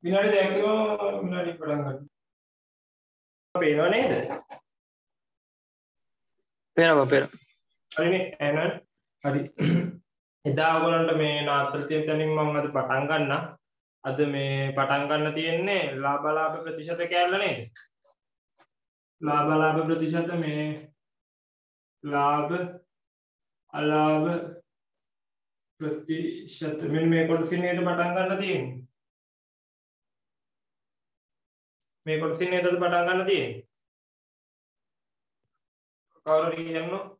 විනාඩි දෙකක් කිව්වම විනාඩි පටන් ගන්න. පේනව නේද? පේනවා. හරිනේ එහෙනම් හරි. එදා ඔයගොල්ලන්ට මේ නාත්තර තියෙන තැනින් මම අද පටන් ගන්නම්. අද මේ පටන් ගන්න තියෙන්නේ ලාභ ප්‍රතිශත කැලල නේද? ලාභ ප්‍රතිශත මේ ලාභ අලාභ ප්‍රතිශත මෙන්න මේ කොටසින් නේද පටන් ගන්න තියෙන්නේ. මේ කොටසින් නේද පටන් ගන්න තියෙන්නේ. කවුරු කියන්නෝ?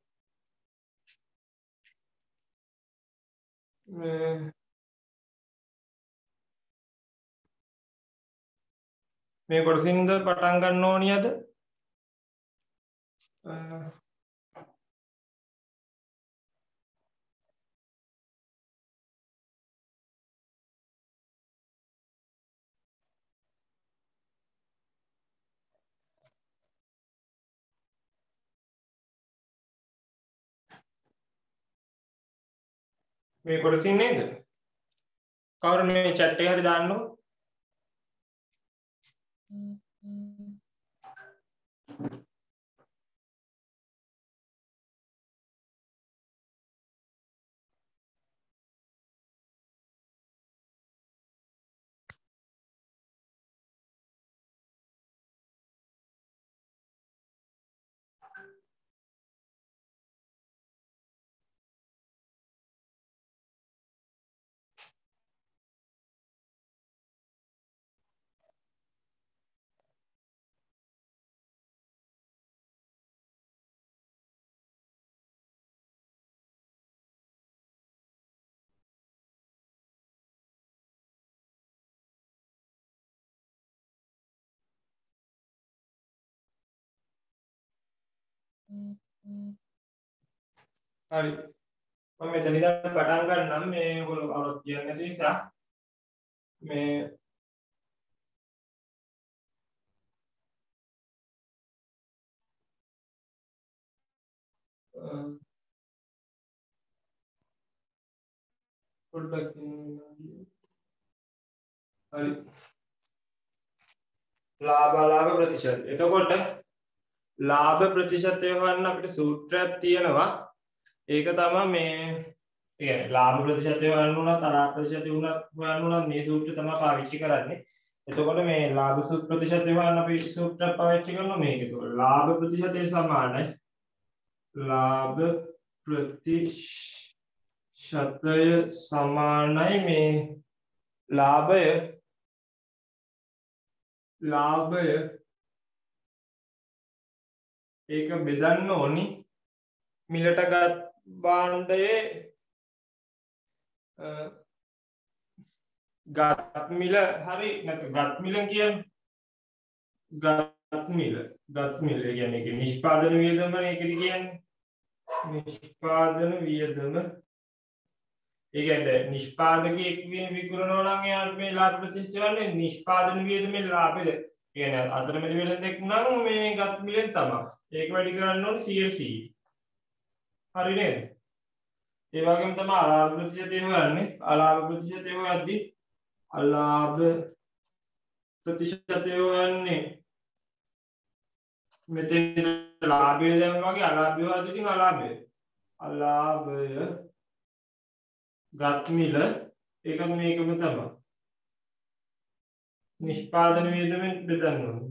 මේ කොටසින්ද පටන් ගන්න ඕනි අද? මේ කොටසින් නේද? කවුරු මේ chat එක හරි දාන්නකෝ. හරි. මම මෙතන ඉඳන් පටන් ගන්නම් මේ ඔයගොල්ලෝ කවුරුත් කියන්නේ නැති නිසා මේ පොඩ්ඩක් හරි. ලාභ ප්‍රතිශත. එතකොට ලාභ ප්‍රතිශතය හොයන්න අපිට සූත්‍රයක් තියෙනවා. ඒක තමයි මේ කියන්නේ ලාභ ප්‍රතිශතය හොයන්න උනත් අලාභ ප්‍රතිශතය හොයන්න උනත් මේ සූත්‍රය තමයි පාවිච්චි කරන්නේ. එතකොට මේ ලාභ ප්‍රතිශතය හොයන්න අපි සූත්‍රයක් පාවිච්චි කරනවා මේක. එතකොට ලාභ ප්‍රතිශතය සමානයි ලාභ ප්‍රතිශතය සමානයි මේ ලාභය ඒක බෙදන්න ඕනි මිලටගත් භාණ්ඩයේ ගත් මිල හරි නැත්නම් ගත් මිල කියන්නේ ගත් මිල කියන්නේ ඒක නිෂ්පාදන වියදම ඒකද කියන්නේ නිෂ්පාදන වියදම ඒ කියන්නේ නිෂ්පාදකයෙක් විකුණනවා නම් එයාට මේ ලාභ ප්‍රතිශතය වන්නේ නිෂ්පාදන වියදමේ ලාභෙද කියන්නේ අතරමැද වෙලෙන්දෙක් නම් මේ ගත් මිලෙන් තමයි ඒක වැඩි කරන්න ඕනේ 100%. හරි නේද? ඒ වගේම තමයි අලාභ ප්‍රතිශතය හොයන්නේ. අලාභ ප්‍රතිශතය හොයද්දී අලාභ ප්‍රතිශතය හොයන්නේ මෙතන ලාභය දැම්මා වගේ අලාභය හොයද්දී ඉතින් අලාභය ගත් මිල ඒකත් මේකම තමයි. නිෂ්පාදන වියදමෙන් බෙදන්න ඕනේ.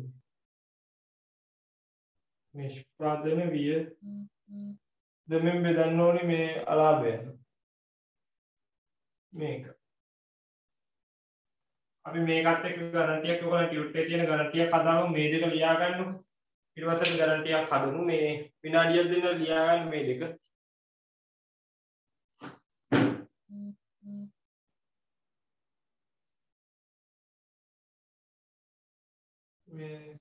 නිෂ්පාදන වියදමෙන් බෙදන්න ඕනේ මේ අලාභය. මේක. අපි මේකත් එක්ක ගණන්ටියක් ඔයගොල්ලෝ ටියුට් එකේ තියෙන ගණන්ටියක් හදාගමු මේ දෙක ලියා ගන්නකො. ඊට පස්සේ ගණන්ටියක් හදමු මේ විනාඩියක් දෙන්න ලියා ගන්න මේ දෙක. මේ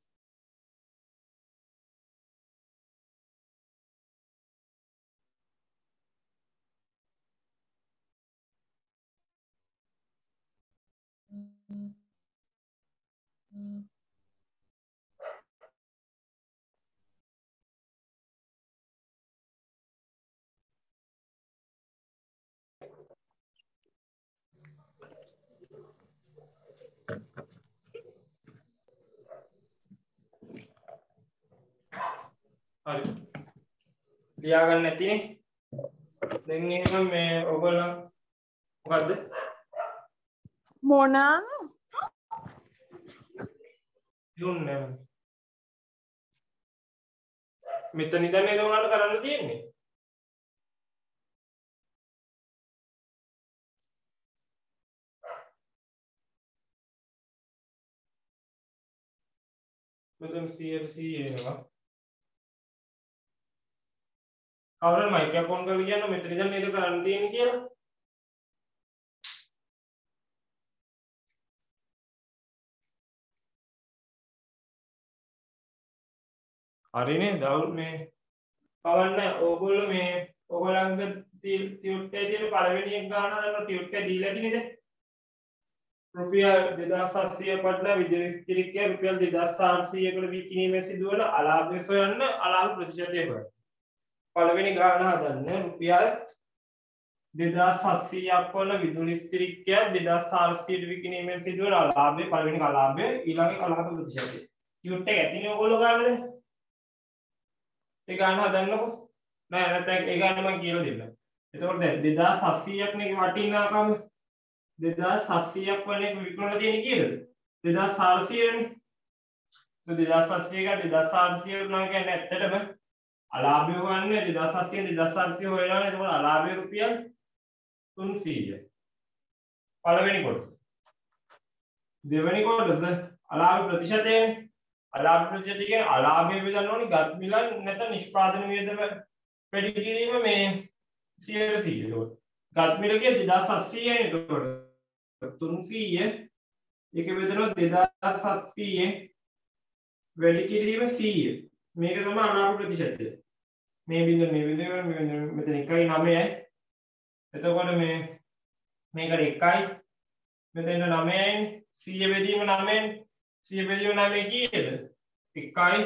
ලියා ගන්න නැතිනේ. දැන් එහෙනම් මේ ඔයගොල්ලෝ මොකද්ද? මොනා දුන්නේ. මෙතන ඉඳන් නේද උනාට කරන්න තියෙන්නේ. මෙතන 100 එනවා. කවුරුන් මයික් එක ඔන් කරලා කියන්න මෙතන ඉඳන් නේද කරන්න තියෙන්නේ කියලා. හරිනේ දවල් මේ කවන්න ඕගොල්ලෝ මේ ඕගොල්ලන්ගේ ටියුට් එකේ තියෙන පළවෙනි එක ගන්න දැන් ටියුට් එක දීලා තියෙන්නේ රුපියල් 2700 පටන විදුලිස්තිරිකය රුපියල් 2400කට විකිණීමේ සිදුවන අලාභය සොයන්න අලාභ ප්‍රතිශතය හොයන්න. පළවෙනි ගාන හදන්න රුපියල් 2700ක් වන විදුලිස්තිරිකය 2400ට විකිණීමේ සිදුවන අලාභය පළවෙනි අලාභය ඊළඟ අලාභ ප්‍රතිශතය. ටියුට් එක ඇතිනේ ඕගොල්ලෝ ගන්නනේ. ඒ ගාන හදන්නකො. නෑ නැත්නම් ඒ ගාන මම කියලා දෙන්නම්. එතකොට දැන් 2700ක් නේ වටිනාකම 2700ක් වනේ විකුණලා තියෙන කීයද 2400 නේ. 2700 එක 2400 වුණා කියන්නේ ඇත්තටම අලාභය හොයන්නේ 2700 2400 හොයනවානේ. එතකොට අලාභය රුපියල් 300. පළවෙනි කොටස. දෙවෙනි කොටස අලාභ ප්‍රතිශතයනේ. අලාභ ප්‍රතිශතය කියන්නේ අලාභය බෙදන්න ඕනේ ගත් මිලන් නැත්නම් නිෂ්පාදන වියදම වැඩි කිරීම මේ 100%. ගත් මිල කියන්නේ 2700 නේ. එතකොට 300 ඒක බෙදනවා 2700 වැඩි කිරීම 100. මේක තමයි අලාභ ප්‍රතිශතය. මේ බිඳුව මෙතන 1.9යි. එතකොට මේකට 1යි මෙතන 9යි 100 බෙදීම 9යි 100 බෙදීම 9 කීයද 1යි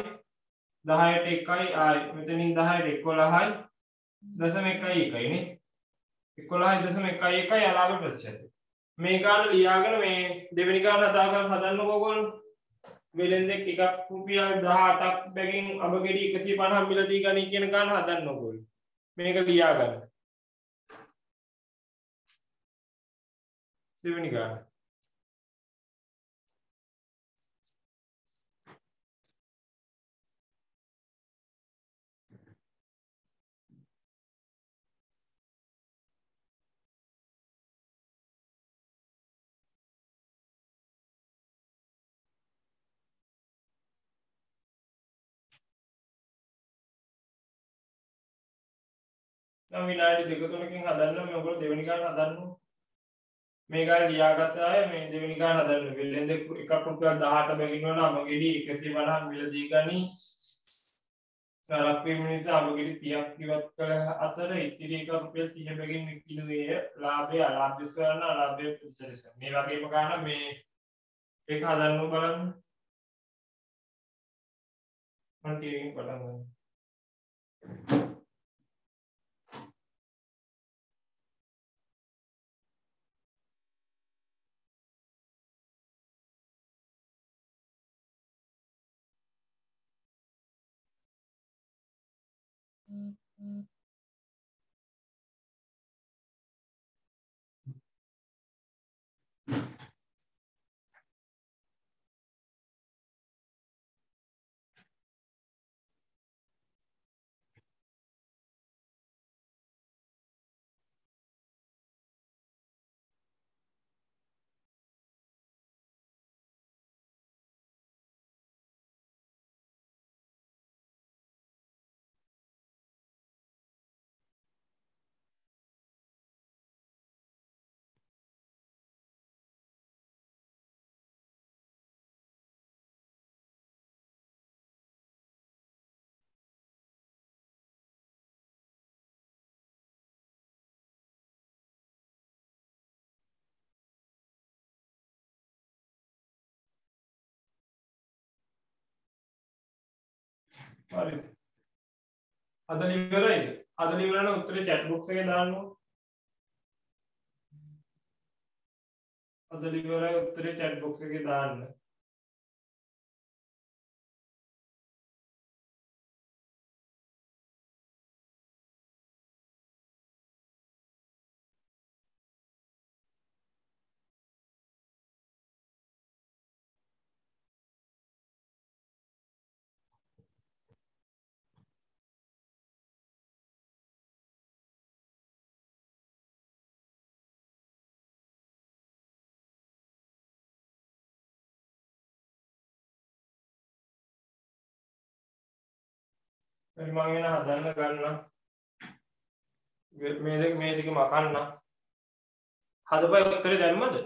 10ට 1යි ආයි මෙතනින් 10ට 11යි දශම 1යි 1යි නේ 11.11යි අලාභ ප්‍රතිශතය. මේ ගාන ලියාගෙන මේ දෙවෙනි ගාන හදන්නකෝ ඔයගොල්ලෝ. වෙලෙන්දෙක් එකක් රුපියල් 18ක් බැගින් අඹ ගෙඩි 150 මිලදී ගනි කියන ගාන හදන්නකෝ ඔයගොල්ලෝ. මේක ලියා ගන්න. දෙවෙනි ගාන. නම් විනාඩි දෙක තුනකින් හදන්න මේ ඔයගොල්ලෝ දෙවෙනි ගාන හදන්න. මේ ගාන ලියාගත්ත අය මේ දෙවෙනි ගාන හදන්න. වෙලෙන්ද එකක් රුපියල් 18 බැගින් වුණා අඹ ගෙඩි 150 මිලදී ගනි. සරක් වීම නිසා අඹ ගෙඩි 30ක් ඉවත් කළ අතර ඉතිරි එක රුපියල් 30 බැගින් විකිණුවේ ලාභය අලාභය සොයන අලාභය ප්‍රතිශතය. මේ වගේම ගාන මේ ඒක හදන්න බලන්න. මම ටිකකින් පටන් ගන්නවා. හරි. අද ඉවරයිද? අද ඉවරන උත්තරේ chat box එකේ දාන්න. අද ඉවරයි උත්තරේ chat box එකේ දාන්න. මම එන හදන්න ගන්න මේ දෙක මකන්න හදපයි උත්තරේ දැම්මද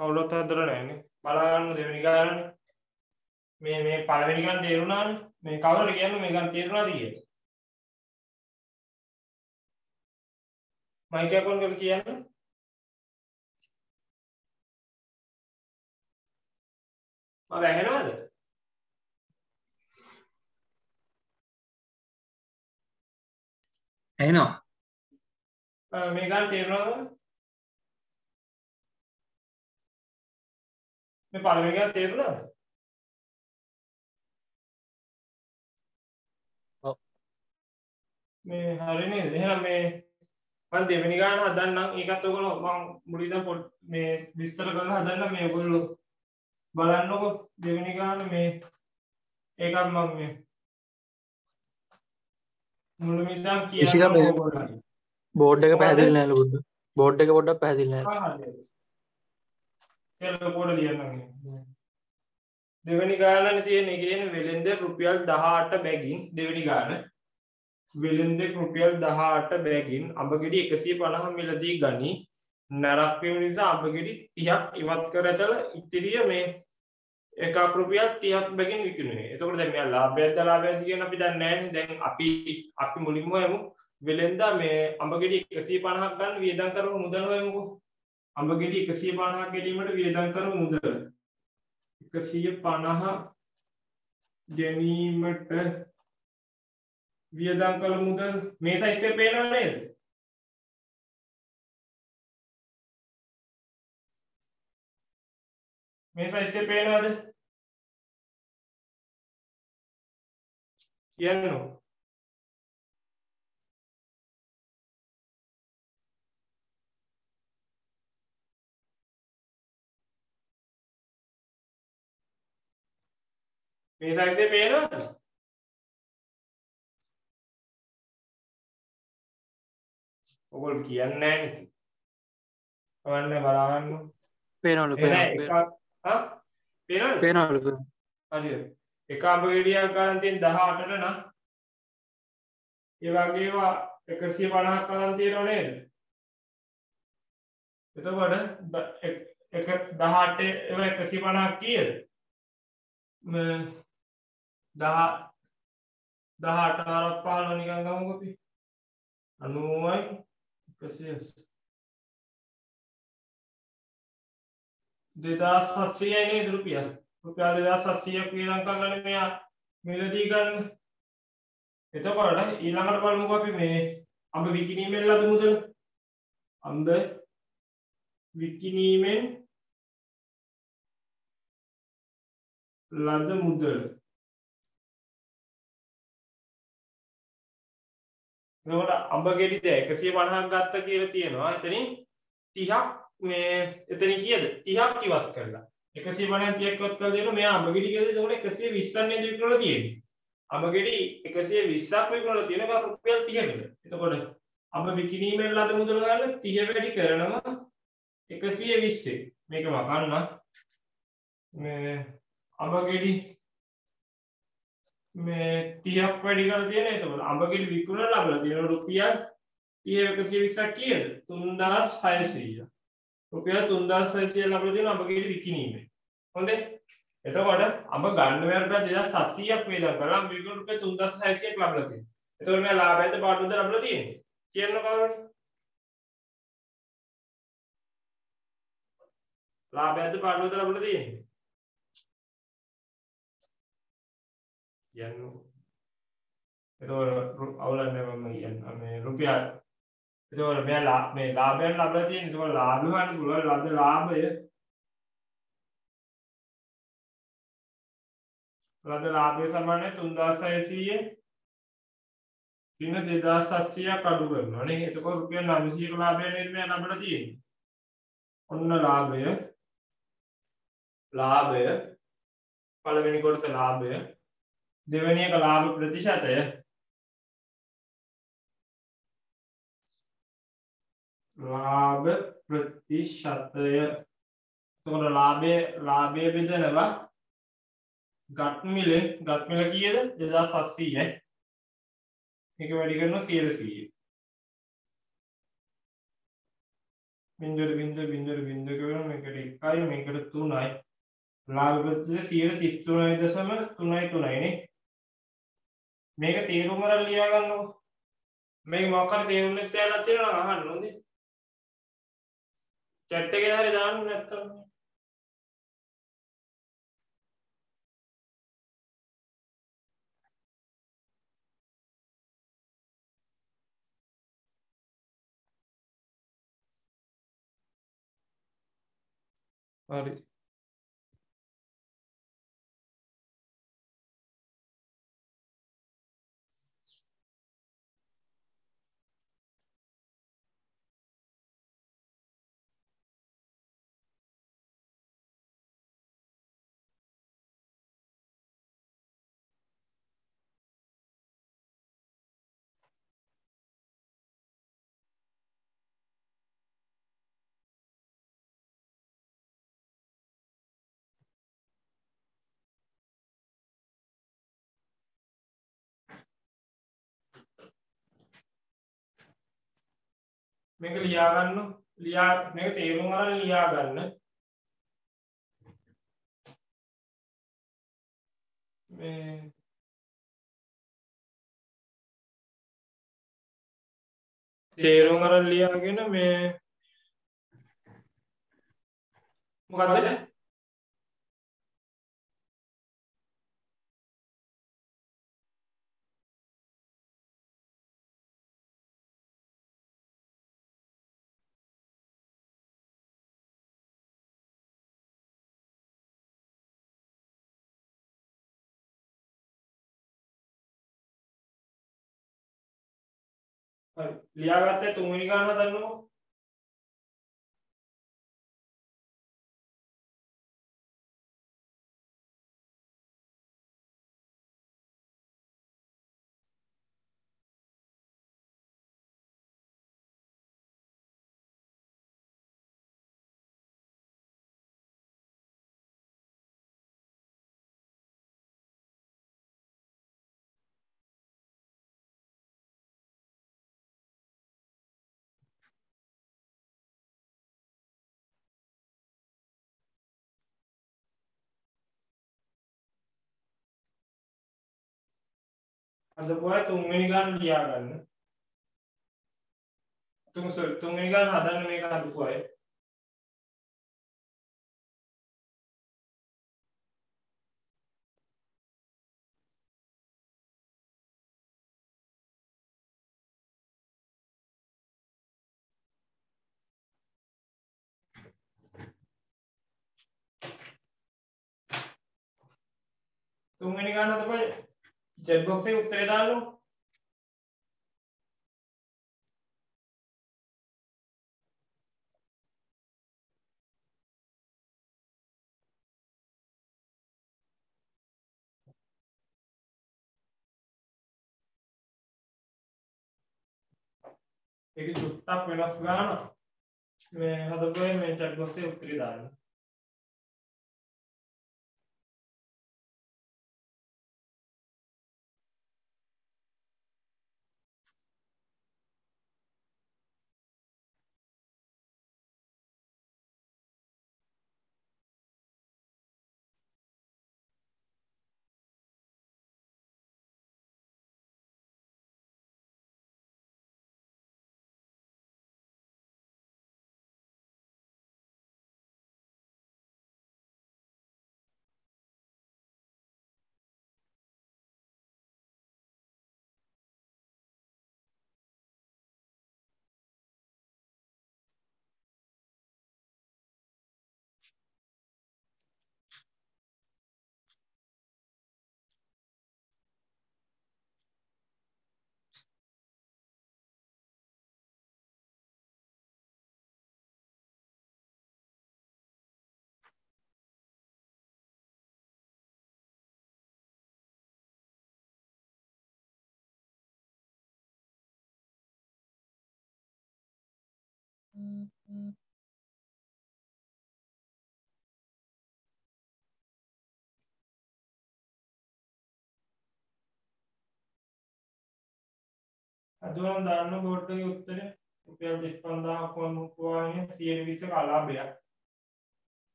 කවුරුත් හදලා නැන්නේ බලන්න දෙවෙනි ගානනේ මේ පළවෙනි ගාන තේරුණානේ මේ කවුරුද කියන්නේ මේ ගාන තේරුණාද කියලා මයික් එක ඔන් කරලා කියන්න මම ඇහෙනවද ඇහෙනවා මේ ගාන තේරුණාද මේ පළවෙනි ගාන තේරුණාද ඔව් මේ හරි නේද එහෙනම් මේ මම දෙවෙනි ගාන හදන්නම් ඒකත් ඔයගොල්ලෝ මම මුලින්ම මේ විස්තර කරලා හදන්න මේ ඔයගොල්ලෝ බලන්නකො දෙවෙනි ගාන මේ ඒකත් මම මේ මුලින්ම ඉෂිකා කියන්න මේ ඕගොල්ලන්ට බෝඩ් එක මොකද පැහැදිලි නැහැ ලුබුඩු බෝඩ් එක පොඩ්ඩක් පැහැදිලි නැහැ හරි ඒක පොඩ ලියන්නම් දෙවෙනි ගානනේ තියෙන්නේ කියන්නේ වෙළෙන්ද රුපියල් 18 බැගින් දෙවෙනි ගාන වෙළෙන්ද රුපියල් 18 බැගින් අඹ ගෙඩි 150 මිලදී ගනි නරක් වීම නිසා අඹ ගෙඩි 30ක් ඉවත් කර ඇතල ඉතිරිය මේ එකක් රුපියල් 30ක් බැගින් විකිණුවේ. එතකොට දැන් මෙයා ලාභයක්ද අලාභයක්ද කියන අපි දන්නේ නැහැ. දැන් අපි මුලින්ම යමු වෙළෙන්දා මේ අඹ ගෙඩි 150ක් ගන්න වියදම් කරපු මුදල හොයමුකෝ. අඹ ගෙඩි 150ක් ගෙඩීමට වියදම් කරපු මුදල 150 ගැනීමට වියදම් කළ මුදල් මේ සයිස් එකේ පේනව නේද? මේ සයිස් එකේ පේනවද? කියන්නෝ. මේ සයිස් එකේ පේනවද? ඔයගොල්ලෝ කියන්නේ නැහැ නේ. ඔයන්න බලන්න. පේනවලු පේනවලු පේනවද? හරියට. එක අඹ ගෙඩියක් ගන්න තියෙන 18ට නම් ඒ වගේ ඒවා 150ක් අරන් තියෙනව නේද? එතකොට එක 18 ඒවා 150ක් කීයද? 18 ආරක් 15 නිකන් ගමුකෝ අපි. 90යි 180 2700යි නේද රුපියල් 2700ක් වියදම් කරලානේ මෙයා මිලදී ගන්න. එතකොට ඊළඟට බලමුකෝ අපි මේ අඹ විකිණීමෙන් ලද මුදල. අඹ විකිණීමෙන් ලද මුදල. එතකොට අඹ ගෙඩිද 150ක් ගත්ත කියලා තියෙනවා. එතනින් 30ක් මේ එතනින් කීයද 30ක් ඉවත් කරලා 150න් 30ක් ඉවත් කරලා දෙනවා මෙයා අඹ ගෙඩි කියලා එතකොට 120ක් නේද විකුණලා තියෙන්නේ අඹ ගෙඩි 120ක් විකුණලා තියෙනවා රුපියල් 30කට එතකොට අඹ විකිණීමෙන් ලද මුදල ගන්න 30 වැඩි කරනවා 120 මේක මකන්න මේ අඹ ගෙඩි මේ 30ක් වැඩි කරලා තියෙන එතකොට අඹ ගෙඩි විකුණලා ලබලා තියෙන රුපියල් 30 120ක් කීයද 3600 රුපියල් 3600 ලබලා තියෙන අඹ ගෙඩි විකිණීමෙන් හොඳේ එතකොට අඹ ගන්න වෙලාවට 2700ක් වේදම් කරලා අඹ විකුණන රුපියල් 3600ක් ලබලා තියෙනවා එතකොට මේ ලාභයද පාඩුවද ලබලා තියෙන්නේ කියන්න කවුරුද ලාභයද පාඩුවද ලබලා තියෙන්නේ කියන්නෝ එතකොට අවුලන්නේ මම කියන්නේ මේ රුපියල් එතකොට මෙයා මේ ලාභයෙන් ලබලා තියෙන එතකොට ලාභය හොයන්න පුළුවන් ලද ලාභය ලද ලාභය සමානයි 3600 දින 2700ක් අඩු කරනවා නේ එතකොට රුපියල් 900ක ලාභය නේද මෙයා ලබලා තියෙන්නේ ඔන්න ලාභය පළවෙනි කොටස ලාභය දෙවෙනි එක ලාභ ප්‍රතිශතය ලාභ ප්‍රතිශතය එතකොට ලාභය බෙදනවා ගත් මිල කීයද 2700යි මේක වැඩි කරනවා 100 බින්දුවට කරනවා මේකට 1යි මේකට 3යි ලාභ ප්‍රතිශතය 133.333 නේ මේක තේරුම් ගන්න ලියා ගන්නකො මේක මොකක් හරි තේරුම් නැත්නම් තියෙනවා අහන්න හොඳේ chat එකේ හරි දාන්න නැත්තම් හරි මේක ලියා ගන්න මේක තේරුම් අරන් ලියා ගන්න මේ තේරුම් අරන් ලියාගෙන මේ මොකද්ද හරි ලියාගත්තේ තුන්වෙනි ගාන හදන්නකො හදපු අය තුන්වෙනි ගාන ලියා ගන්න තුන්වෙනි ගාන හදන්න මේක හදපු අය තුන්වෙනි ගාන හදපු අය chat box එකේ උත්තරේ දාන්නකො ඒක චුට්ටක් වෙනස් ගාන මේ හදපු අය මේ chat box එකේ උත්තරේ දාන්න අදුරන් දාන්න බෝඩ් එකේ උත්තරේ රුපියල් 35000ක් වුණාම 120ක අලාභයක්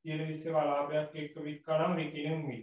120ක අලාභයක් එක්ක වික්කනම් විකිණුම් මිල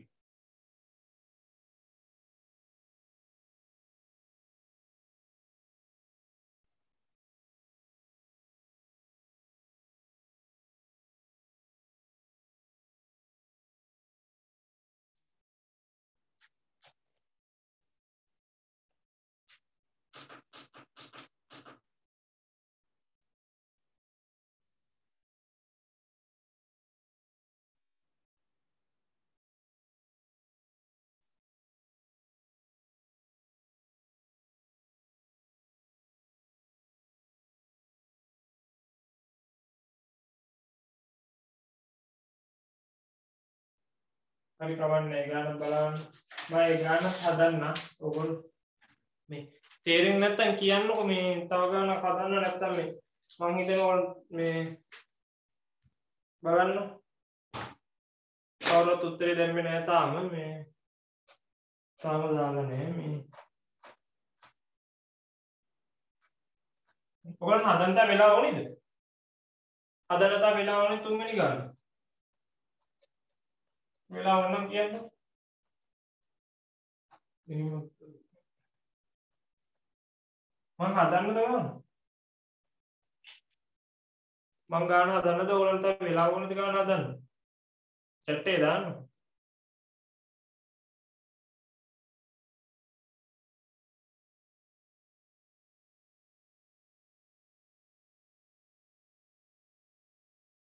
හරි කවන්නේ ගානක් බලන්න මම ඒ ගානක් හදන්න ඔයගොල්ලෝ මේ තේරෙන්නේ නැත්තම් කියන්නකො මේ තව ගානක් හදන්න නැත්තම් මේ මං හිතනවා මේ බලන්න කවුරුත් උත්තරේ දැම්මේ නැහැ තාම මේ තාම දාලා නැහැ මේ ඔයගොල්ලෝ හදන්න තා වෙලා ඕනේද හදන්න තා වෙලා ඕනේ තුන්වෙනි ගාන වෙලා ඕන කියන්නේ මං හදන්නද ගාන මං ගාන හදන්නද ඕගොල්ලන්ට වෙලා ඕනද ගාන හදන්න chat එකේ දාන්න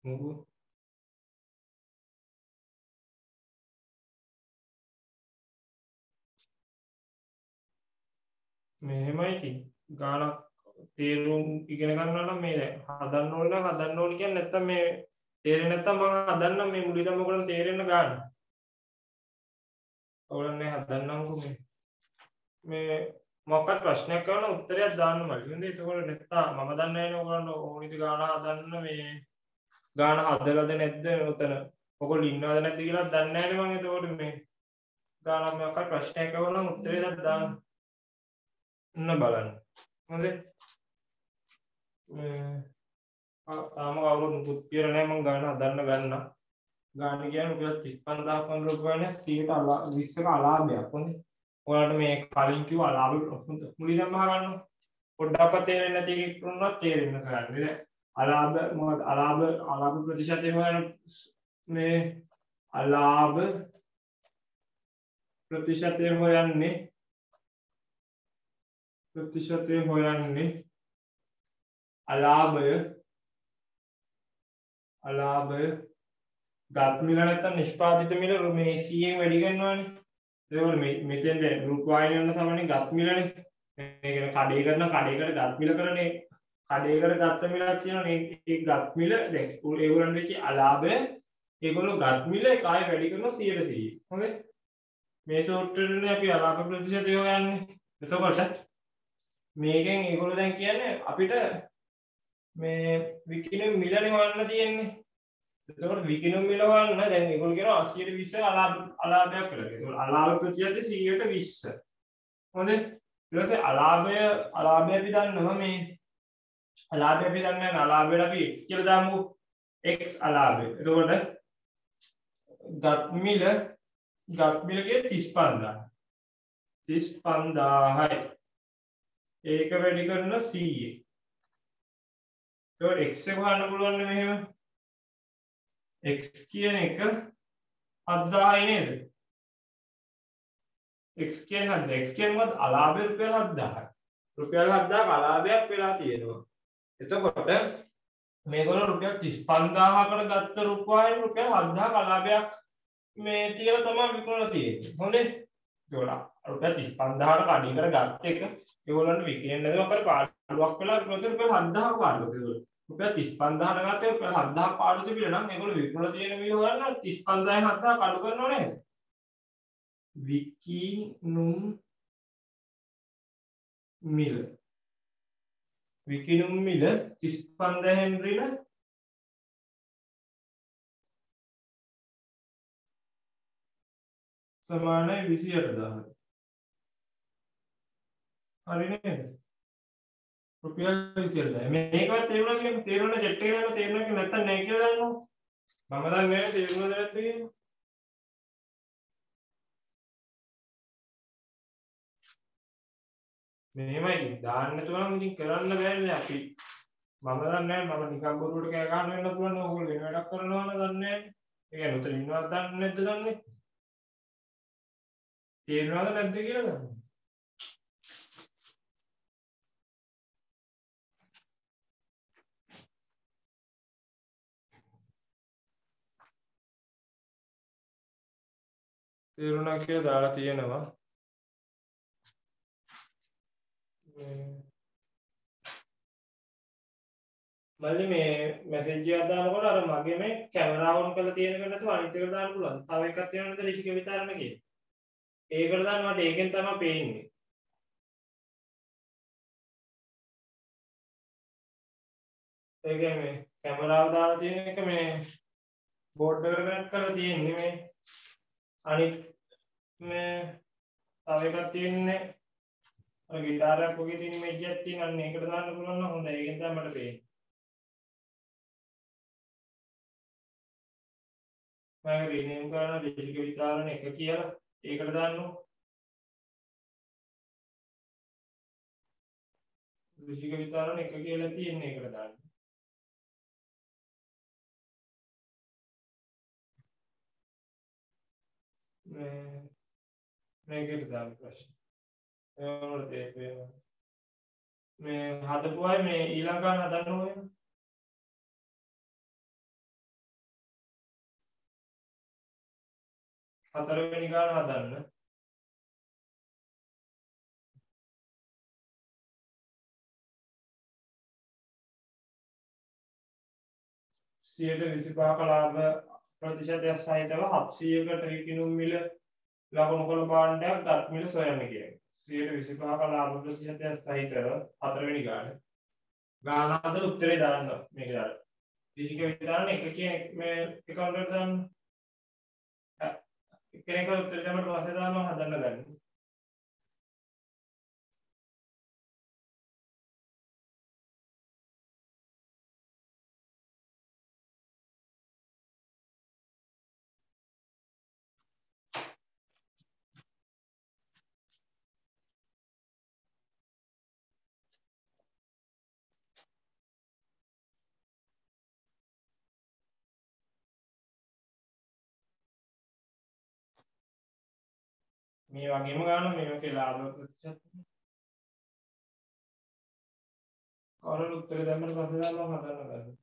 මොකෝ මෙහෙමයි ඉතින් ගානක් තේරුම් ඉගෙන ගන්නවා නම් මේ හදන්න ඕන කියන්නේ නැත්තම් මේ තේරෙන්නේ නැත්තම් මම හදන්නම් මේ මුලින්ම ඔයගොල්ලන්ට තේරෙන්න ගන්න. ඔයගොල්ලෝ හදන්නම්කෝ මේ මොකක්ද ප්‍රශ්නයක් කරන උත්තරයක් දාන්න මල්ලි. හරිද? එතකොට නැත්තම් මම දන්නේ නැහැ ඔයගොල්ලෝ ඕනිද ගාන හදන්න මේ ගාන හදලාද නැද්ද උතන. ඔයගොල්ලෝ ඉන්නවද නැද්ද කියලා දන්නේ නැහැ නේ මම. එතකොට මේ ගානක් මොකක්ද ප්‍රශ්නයක් කරන උත්තරයක් දාන්න. ඉන්න බලන්න. හරිද? තාම කවුරුත් මුකුත් කියලා නැහැ මම ගාන හදන්න ගන්න. ගාන කියන්නේ රුපියල් 35000ක් වගේ රුපියල්නේ 120ක අලාභයක්. හොඳයි. ඔයාලට මේ කලින් කිව්ව අලාභ මුලින්ම අහගන්න. පොඩ්ඩක්වත් තේරෙන්නේ නැති එකක් වුණත් තේරෙන්න කරන්නේ. නේද? අලාභ ප්‍රතිශතය හොයන මේ අලාභ ප්‍රතිශතය හොයන්නේ අලාභය ගත් මිල නැත්නම් නිෂ්පාදිත මිල මේ 100න් වැඩි කරනවානේ. ඒකෝනේ මෙතෙන්ද රූපවාහිනිය වල සමනේ ගත් මිලනේ. මේ කියන කඩේකට ගත් මිල කරනේ. කඩේකට ගත්ත මිලක් තියෙනවානේ. ඒ ගත් මිල දැන් ඒගොල්ලන් වෙච්ච අලාභය ඒගොල්ලෝ ගත් මිල එකයි වැඩි කරනවා 100%. හොඳයි. මේ සූත්‍රෙන්නේ අපි අලාභ ප්‍රතිශතය හොයන්නේ. එතකොට මේකෙන් ඒගොල්ලෝ දැන් කියන්නේ අපිට මේ විකිණුම් මිලනේ හොයන්න තියෙන්නේ. එතකොට විකිණුම් මිල හොයන්න දැන් ඒගොල්ලෝ කියනවා 80% අලාභයක් කියලා. ඒගොල්ලෝ අලාභ ප්‍රතිශතය 120. හොඳයි. ඊට පස්සේ අලාභය අපි දන්නවා මේ අලාභය අපි දන්නේ නැහැ. අලාභයට අපි x කියලා දාමුකෝ. x අලාභය. එතකොට ගත් මිලගේ 35000. 35000යි. ඒක වැඩි කරන 100. එතකොට x එක හොයන්න පුළුවන් මෙහෙම. x කියන එක 7000යි නේද? x කියන්නේ අලාභය රුපියල් 7000යි. රුපියල් 7000ක අලාභයක් වෙලා තියෙනවා. එතකොට මේගොල්ලෝ රුපියල් 35000කට ගත්ත රුපියල් 7000ක අලාභයක් මේ තියලා තමයි විකුණලා තියෙන්නේ. හොඳේ. ඒගොල්ලෝ රුපියල් 35000කට කඩින් කර ගත්ත එක ඒගොල්ලන්ට විකිණෙන්න නැතුව අපර පාඩුවක් වෙලා රුපියල් 7000ක පාඩුවක් ඒගොල්ලෝ. රුපියල් 35000කට ගත්තේ රුපියල් 7000ක පාඩුව තිබිලා නම් ඒගොල්ලෝ විකුණලා තියෙන මිල හොයන්න 35000න් 7000 කඩු කරනව නේද? විකිණුම් මිල 35000න් ඍණ සමානයි 28000. හරි නේද? රුපියල් 20000යි. මේකවත් තේරුණා කියලා තේරුණා චැට් එකේ දාන්න තේරුණා කියලා නැත්තම් නැහැ කියලා දාන්නකො. මම දන්නේ නැහැ තේරුණාද නැද්ද කියලා. මෙහෙමයි දාන්න නැතුව නම් ඉතින් කරන්න බෑනේ අපි. මම දන්නේ නැහැ මම නිකන් බොරුවට කෑ ගන්න වෙන්න පුළුවන් ඕගොල්ලෝ වෙන වැඩක් කරනවද දන්නේ නැහැ. ඒ කියන්නේ උතන ඉන්නවද දන්නේ නැද්ද දන්නේ. තේරුණාද නැද්ද කියලා දන්නේ. තේරුණා කියලා දාලා තියෙනවා. මල්ලි මේ මැසේජ් එකක් දානකොට අර මගේ මේ කැමරාව ඔන් කරලා තියෙන එකට නැතුව අනිත් එකට දාන්න පුළුවන්. තව එකක් තියෙනවද ඍෂික විතරම කියලා. ඒකට දාන්න මට ඒකෙන් තමයි පේන්නේ. ඒ කියන්නේ කැමරාව දාලා තියෙන එක මේ බෝඩ් එකට කනෙක්ට් කරලා තියෙන්නේ මේ අනිත් මේ තව එකක් තියෙන්නේ අර ගිටාරයක් වගේ තියෙන ඉමේජ් එකක් තියෙන අන්න ඒකට දාන්න පුළුවන් නම් හොඳයි. ඒකෙන් තමයි මට පේන්නේ. මම රීනේම් කරන ඍෂික විතරන එක කියලා ඒකට දාන්නකො. ඍෂික විතරන එක කියලා තියෙන්නේ ඒකට දාන්න. මේකට දාන්න ප්‍රශ්න. ඒවලට ඒක මේ හදපුවයි මේ ඊළඟ ගන්න හදන්න ඕනේ. හතරවෙනි ගාන හදන්න. සියයට 25ක ලාභ ප්‍රතිශතයක් සහිතව 700කට විකිණුම් මිල ලකුණු කළ භාණ්ඩයක් දත් මිල සොයන්න කියන්නේ. 125ක ලාභ ප්‍රතිශතයක් සහිතව හතරවෙනි ගාන. ගාන හදලා උත්තරේ දාන්න මේක දාන්න. ඍෂික විතරන එක කියන මේ එකවුන්ට් දාන්න. කෙනෙක් උත්තර දෙන්නට පස්සේ දාන්න හදන්න ගන්න. මේ වගේම ගන්න මේකේ ලාභ ප්‍රතිශත. කවුරුත් උත්තර දෙන්නට පස්සේ දාන්න හදන්න ගන්න.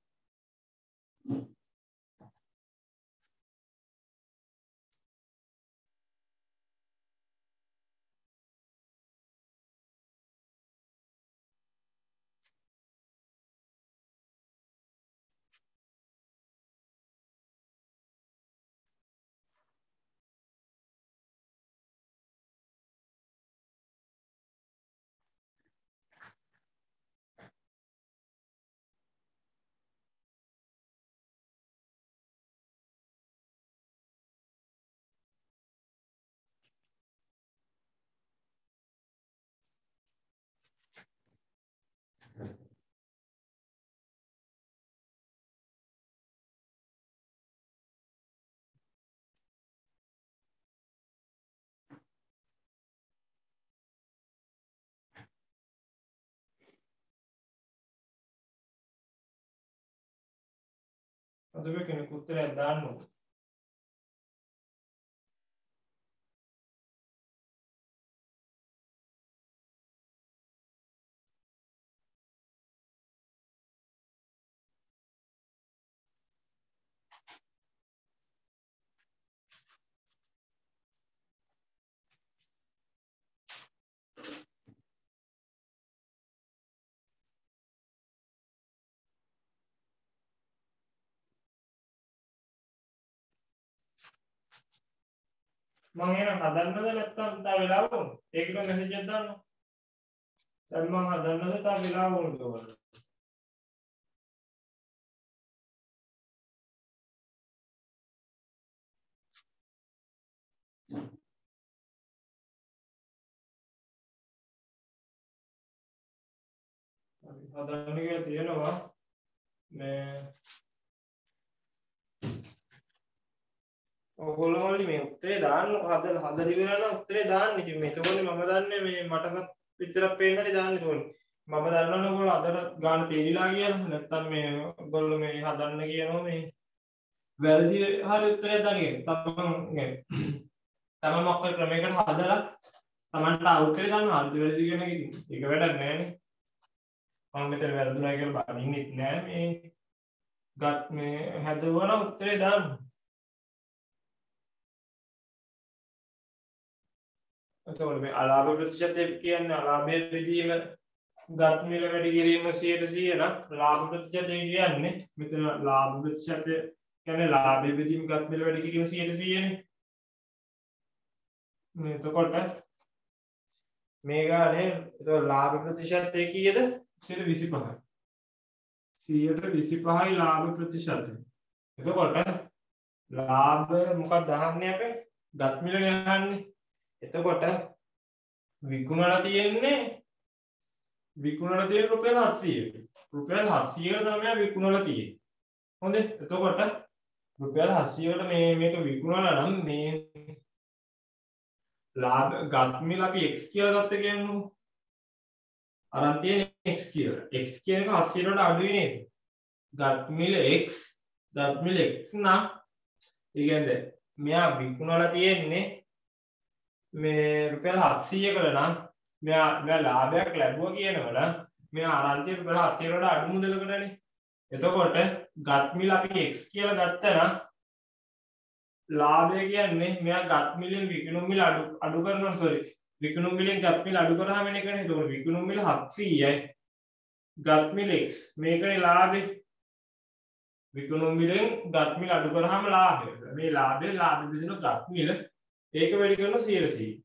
අද මේ කෙනෙක් උත්තරයක් දාන්න ඕනේ. මම එන හදන්නද නැත්නම් තව වෙලාවක උනේ. ඒකට මෙසේජ් එකක් දාන්න. දැන් මම හදන්නද තව වෙලාවක උනේ ඔයාලට. හදන්න කියලා තියෙනවා මේ ඔයගොල්ලෝ මේ උත්තරේ දාන්න හදලා ඉවරලා නම් උත්තරේ දාන්න. ඉතින් මේකෝනේ මම දන්නේ මේ මටවත් විතරක් පේන්න හරි දාන්න ඕනේ. මම දන්නවනේ ඔයගොල්ලෝ අදට ගාන තේරිලා කියලා. නැත්තම් මේ ඔයගොල්ලෝ මේ හදන්න කියනවා මේ වැරදි හරි උත්තරයක් දාගෙන. තමන් මොකක් ක්‍රමයකට හදලා තමන්ට අවුට් එක ගන්නවා. හරි වැරදි කියන එක ඉතින් ඒක වැඩක් නෑනේ. මම මෙතන වැරදුනා කියලා බනින්නෙත් නෑ මේ ගත් මේ හැදුවා නම් උත්තරේ දාන්න. එතකොට මේ අලාභ ප්‍රතිශතය කියන්නේ අලාභයේ විදීම ගත් මිල වැඩි කිරීම 100% නම් ලාභ ප්‍රතිශතය කියන්නේ මෙතන ලාභ ප්‍රතිශතය කියන්නේ ලාභයේ විදීම ගත් මිල වැඩි කිරීම 100%නේ. එතකොට මේ ගානේ එතකොට ලාභ ප්‍රතිශතය කීයද? 25යි. 125යි ලාභ ප්‍රතිශතය. එතකොට ලාභ මොකක්ද අහන්නේ අපේ? ගත් මිලනේ අහන්නේ. එතකොට විකුණලා තියෙන්නේ රුපියල් 700ට. රුපියල් 700ට තමයි විකුණලා තියෙන්නේ. හොඳේ. එතකොට රුපියල් 700ට මේක විකුණලා නම් මේ ලාභ ගත් මිල අපි x කියලා ගත්ත කියන්නකො. අරන් තියෙන x කියලා. x කියන එක 700ට අඩුයි නේද? ගත් මිල x නම් ඒ කියන්නේ මෙයා විකුණලා තියෙන්නේ මේ රුපියල් 700කට නම් මෙයා ලාභයක් ලැබුවා කියනවනම් මෙයා අරන් තියෙන රුපියල් 700කට වඩා අඩු මුදලකටනේ. එතකොට ගත් මිල අපි x කියලා ගත්තා නම් ලාභය කියන්නේ මෙයා ගත් මිලෙන් විකුණුම් මිල අඩු කරනවා විකුණුම් මිලෙන් ගත් මිල අඩු කරාම වෙන එකනේ. එතකොට විකුණුම් මිල 700යි ගත් මිල x මේකනේ ලාභය. විකුණුම් මිලෙන් ගත් මිල අඩු කරාම ලාභය. මේ ලාභය බෙදෙන ගත් මිල ඒක වැඩි කරන 100%.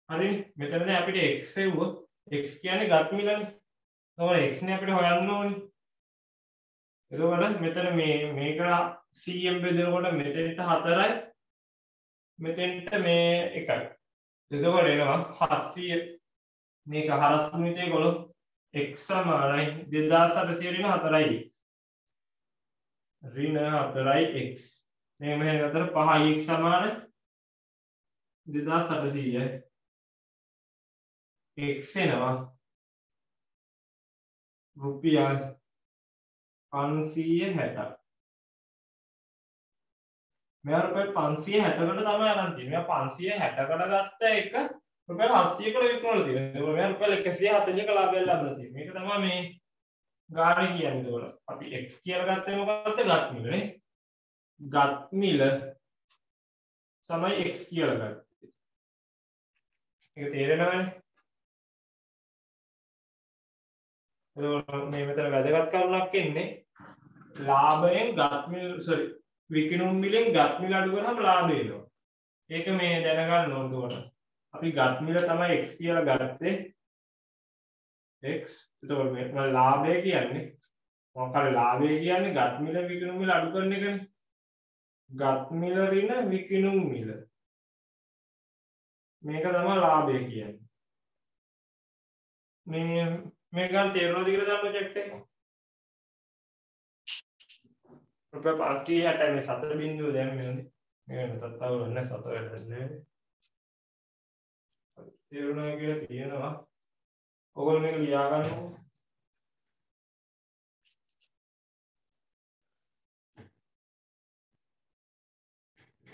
හරිනේ. මෙතන දැන් අපිට x එව්වොත් x කියන්නේ ගත් මිලනේ. එතකොට x නේ අපිට හොයන්න ඕනේ. එතකොට මෙතන මේක 100ෙන් බෙදනකොට මෙතෙන්ට 4යි මෙතෙන්ට මේ 1යි. එතකොට එනවා 700 මේක හරස් ගුණිතය ගොළොත් x සමානයි 2800 ඍණ 4යි x. ඍණ 4යි x. මේ මෙහෙම අතර 5යි x සමාන 2800යි. x එනවා රුපියල් 560ක්. මෙයා රුපියල් 560කට තමයි අරන් තියෙන්නේ. මෙයා 560කට ගත්ත එක රුපියල් 700කට විකුණලා තියෙනවා. මෙයා රුපියල් 140ක ලාභයක් ලබලා තියෙනවා. මේක තමයි මේ ගාණ කියන්නේ. ඒතකොට අපි x කියලා ගත්තේ මොකක්ද? ගත් මිලනේ. ගත් මිල සමයි x කියලා ගත්තේ. ඒක තේරෙනවනේ. මේ මෙතන වැදගත් කරුණක් එන්නේ ලාභයෙන් ගත් මිල විකුණුම් මිලෙන් ගත් මිල අඩු කරාම ලාභය එනවා. ඒක මේ දැනගන්න ඕන උඩ. අපි ගත් මිල තමයි x කියලා ගත්තේ. x. එතකොට මේ ලාභය කියන්නේ මොකක්ද? ලාභය කියන්නේ ගත් මිල විකුණුම් මිල අඩු කරන එකනේ. ගත් මිල ඍණ විකුණුම් මිල. මේක තමයි ලාභය කියන්නේ. මේ ගන්න තේරෙනවද කියලා දාන්න චෙක් එක. රුපියල් 560 මේ 7 බිංදුව දැම්මේ නේ. මේක නැත්තත් අවුල නැහැ 7 වැඩන්නේ. තේරුණා කියලා තියෙනවා. ඔයගොල්ලෝ මේක ලියා ගන්නකො.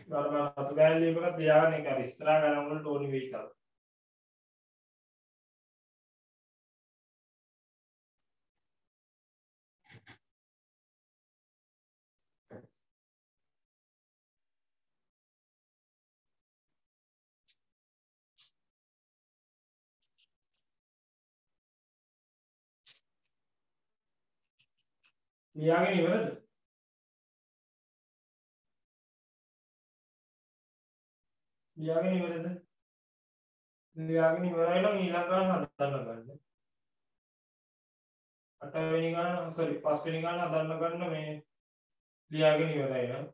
බරම අතු ගෑන ලියපකට ලියාගන්න එක ඉස්සරහා ගණන් වලට ඕනි වෙයි තමයි. ලියාගෙන ඉවරද? ලියාගෙන ඉවරද? ලියාගෙන ඉවරයි නම් ඊළඟ ගාන හදන්න ගන්න. 8 වෙනි ගාන sorry 5 වෙනි ගාන හදන්න ගන්න මේ ලියාගෙන ඉවරයි නම්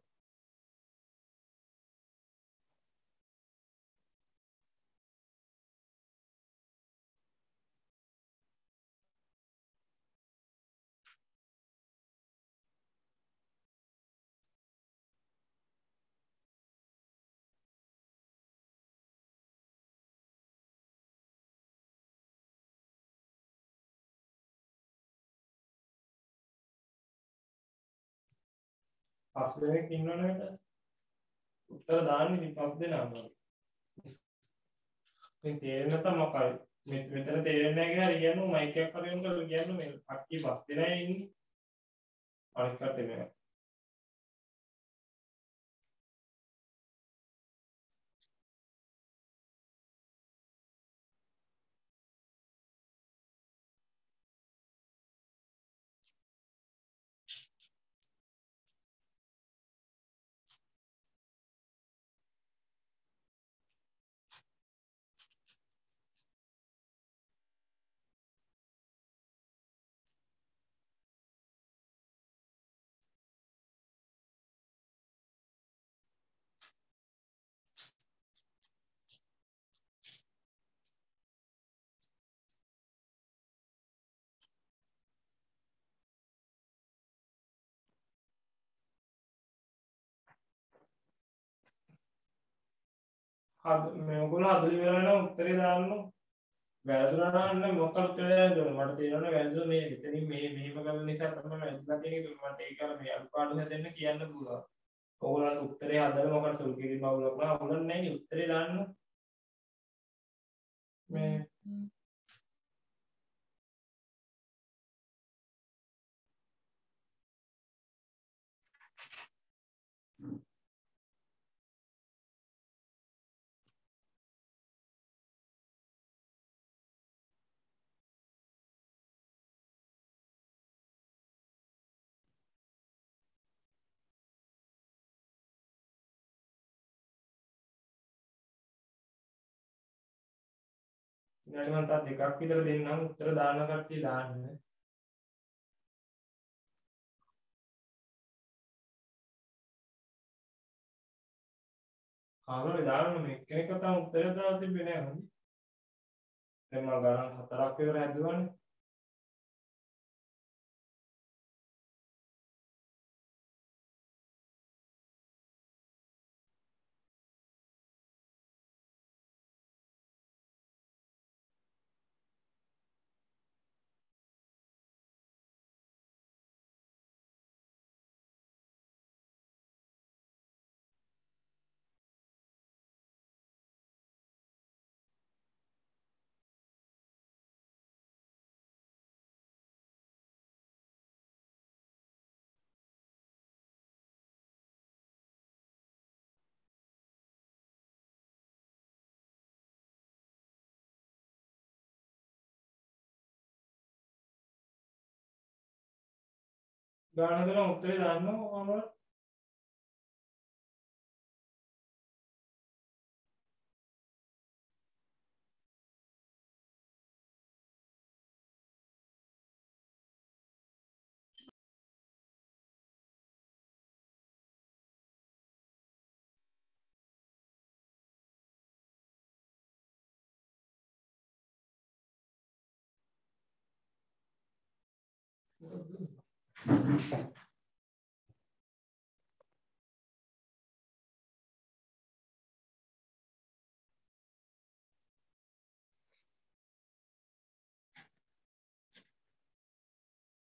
5 දෙනෙක් ඉන්නවනේ මෙතන. උත්තර දාන්න ඉතින් 5 දෙනාම. ඉතින් තේරෙන්නේ නැත්නම් මොකයි? මෙතන තේරෙන්නේ නැහැ කියලා කියන්නේ මයික් එකක් කරගෙන කරලා කියන්නේ මේ කට්ටිය 5 දෙනා ඉන්නේ. අනිත් කට්ටිය නෑ. මේගොල්ලෝ හදලි වෙලා නම් උත්තරේ දාන්න වැරදුනා නම් මොකක්ද උත්තරේ දාන්න ඕන මට තේරෙනවා වැරදුන මේ මෙතනින් මෙහෙම කරන නිසා තමයි වැරදුනා කියන එක මට ඒක අර මේ අල්පාඩු හැදෙන්න කියන්න පුළුවන්. ඕගොල්ලන්ට උත්තරේ හදලා මොකක්ද සුළු කිරි බවුලක් නා ඕගොල්ලන් නැහැ උත්තරේ දාන්න මේ ඊළඟට මම තව දෙකක් විතර දෙන්නම් උත්තර දාන්න කට්ටිය දාන්න. කාගරේ දාන්න මේ කෙනෙක් තාම උත්තරය දාලා තිබ්බේ නෑ මන්දි. දැන් මම ගණන් 4ක් විතර හැදුවානේ. ගාන දෙන උත්තරේ දාන්න ඕන.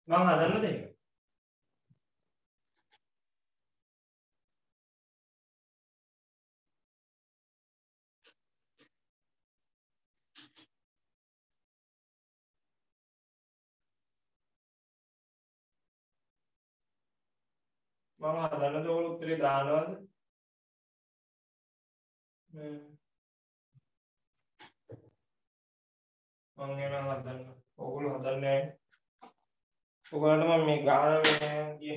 මම හදන්න දෙන්න. මම හදන්නද ඔයගොල්ලෝ උත්තරේ දානවද? මම එනවා හදන්න. ඔයගොල්ලෝ හදන්නේ නැහැ. ඔයගොල්ලන්ට මම මේ ගාන මේ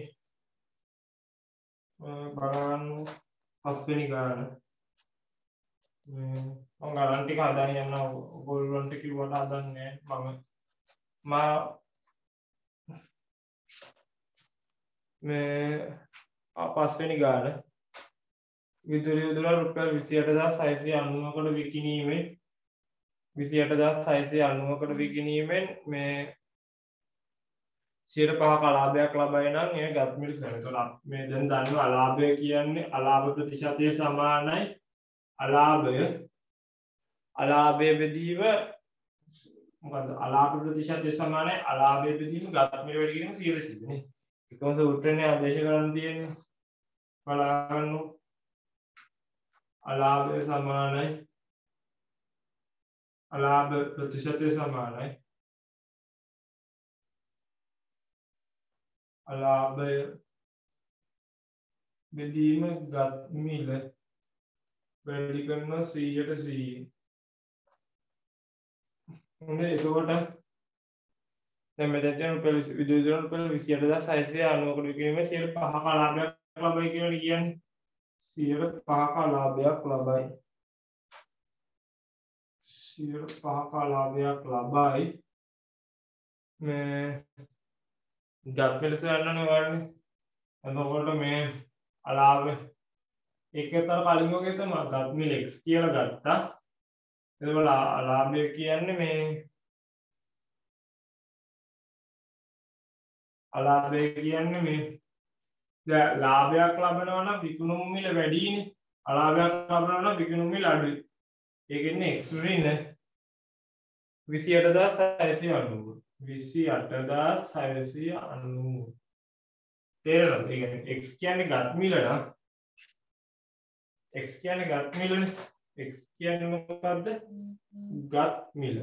බලන්න 5 වෙනි ගාන. මම ගණන් ටික හදාගෙන යනවා. ඔයගොල්ලන්ට කිව්වට හදන්නේ නැහැ. මේ 5 වෙනි ගාන විදුලි උදුරා රුපියල් 28690කට විකිණීමෙන් 28690කට විකිණීමෙන් මේ 5% අලාභයක් ලබයි නම් ඒ ගත් මිල සැලසුම්. මේ දැන් දන්නවා අලාභය කියන්නේ අලාභ ප්‍රතිශතය සමානයි අලාභය බෙදීම මොකද්ද අලාභ ප්‍රතිශතය සමානයි අලාභය බෙදීම ගත් මිල වැඩි කිරීම 100 නේ. එකම සූත්‍රනේ ආදේශ කරන්න තියෙන්නේ. බලන්න අලාභය සමානයි අලාභ ප්‍රතිශතය සමානයි අලාභය බෙදීම ගත් මිල වැඩි කරනවා 100ට 100. හොඳයි එතකොට දැන් මෙතෙන්ට රුපියල් 28690කට විකිණීමේ 5ක ලාභයක් ලබයි කියලා කියන්නේ 5ක ලාභයක් ලබයි 5ක ලාභයක් ලබයි මේ ජත්මිලස ගන්නනේ වරනේ එතකොට මේ අලාභ ඒකතර කලින් වගේ තමයි ජත්මිල x කියලා ගත්තා එතකොට ලාභය කියන්නේ මේ අලාභය කියන්නේ මේ දැන් ලාභයක් ලබනවා නම් විකුණුම් මිල වැඩිනේ අලාභයක් ලබනවා නම් විකුණුම් මිල අඩුයි ඒ කියන්නේ x ඍණ 28690 28690 තේරෙනවද? ඒ කියන්නේ x කියන්නේ ගත් මිල නම් x කියන්නේ ගත් මිලනේ x කියන්නේ මොකද්ද? ගත් මිල.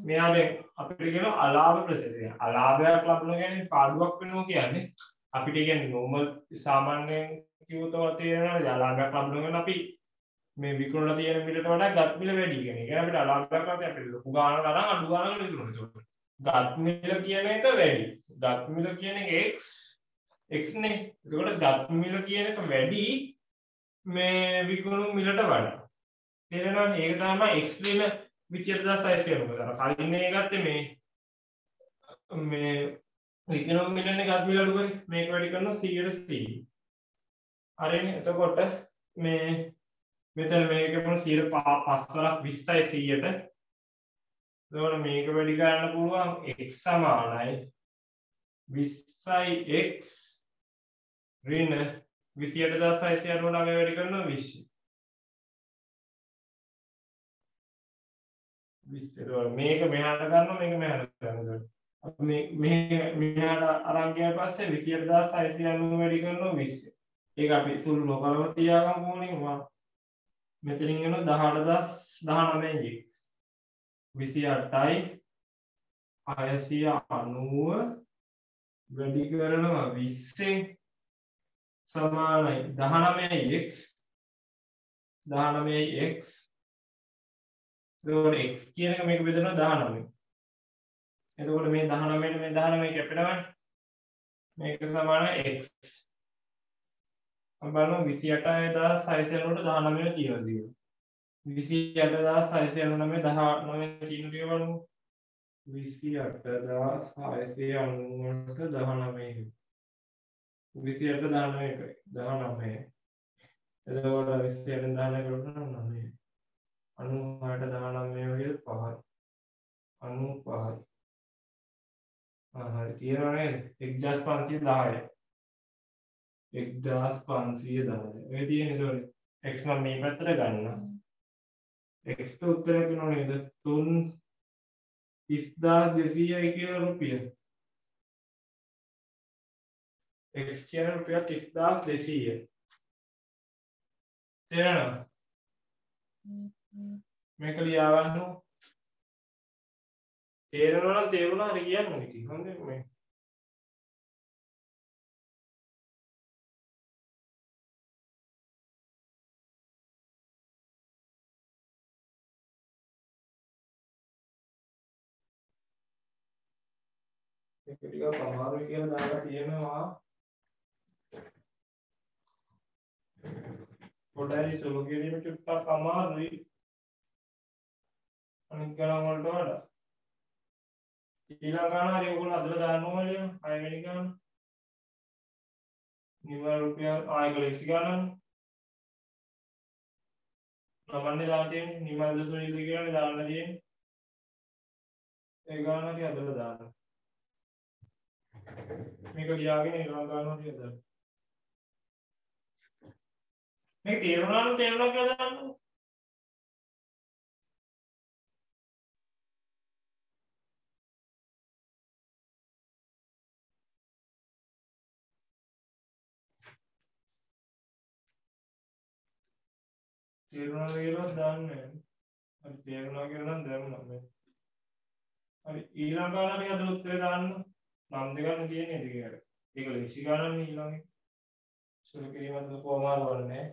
මෙයාට අපිට කියනවා අලාභ ප්‍රතිශතය. අලාභයක් ලබනවා කියන්නේ පාඩුවක් වෙනවා කියන්නේ අපිට කියන්නේ normal සාමාන්‍යයෙන් කිව්වොත් තේරෙනවද? අලාභයක් ලබනවා කියන්නේ අපි මේ විකුණලා තියෙන මිලට වඩා ගත් මිල වැඩි කියන එක. අපිට අලාභයක් ලබන්නේ අපිට ලොකු ගාණක් අරන් අඩු ගාණකට විකුණනවා. ගත් මිල කියන එක වැඩි. ගත් මිල කියන එක x නේ. එතකොට ගත් මිල කියන එක වැඩි මේ විකුණු මිලට වඩා. තේරෙනවද? ඒක තමයි x ඍණ 28690. කලින් මේ ගත්තේ මේ විකුණු මිලනේ ගත් මිල අඩු කරේ. මේක වැඩි කරනවා 100ට 100. හරිනේ. එතකොට මේ මෙතන මේක මොන 5 වරක් 20යි 100ට. එතකොට මේක වැඩි කරන්න පුළුවන් x සමානයි 20යි x ඍණ 28690 වැඩි කරනවා 20. 20. මේක මෙහාට ගන්නවා මේක මෙහාට ගන්නවා. අපි මෙහාට අරන් ගියාට පස්සේ 28690 වැඩි කරනවා 20. ඒක අපි සුළු නොකරම තියාගමු ඕනේ. මෙතනින් එන 18019 x 28යි 690 වැඩි කරනවා 20න් සමානයි 19x 19x එතකොට x කියන එක මේක බෙදනවා 19. එතකොට මේ 19 මේ 19 කැපෙනවනේ. මේක සමානයි x. අපි බලමු 28690ට 19 කියලා දිනවා. 28690 19 කියන ටික බලමු. 28690ට 19. 28 19. එතකොට 28 19 කරලා 9. 96ට 19 වගේ 5යි. 95යි. හරි කියනවා නේද? 1510යි. 1510. ඔය තියෙන ඒතකොට x නම් මේ පැත්තට ගන්න. x ට උත්තරය කියනවා නේද? 30200යි කියලා රුපියල්. x කියන රුපියල් 30200. තේරෙනවද? මේක ලියාගන්න. තේරෙනවා නම් තේරුණා හරි කියන්නේ ඉතින්. හොඳයි මේ. ඒක ටිකක් අමාරුයි කියලා දාලා තියෙනවා. පොඩ්ඩයි සුළු කිරීම චුට්ටක් අමාරුයි. අනිත් ගණන් වලට වඩා. ඊළඟ ගණන් හරි ඔයගොල්ලෝ අදලා දාන්න ඕනේ 6 වෙනි ගණන්. නිවන රුපියල් ආයකලෙක්ස් ගණන්. නමන්නේ දාන්න තියෙන්නේ නිමල් දසුනිල කියන්නේ දාන්න තියෙන්නේ. ඒ ගණන් හරි අදලා දාන්න. මේක ලියාගෙන ඊළඟ ගණන් හරි අදලා. මේක තේරුණා කියලා දාන්න. තේරුණාද කියලා දන්නේ නැහැ. හරි තේරුණා කියලා නම් දැම්මා මේ. හරි ඊළඟ ගාන අපි අද උත්තරේ දාන්න. නම් දෙකක් තියෙන්නේ ඉතින්. ඒක ලේසි ගානක් නේ ඊළඟේ. සුළු කිරීමත් කොහොම වන්නේ.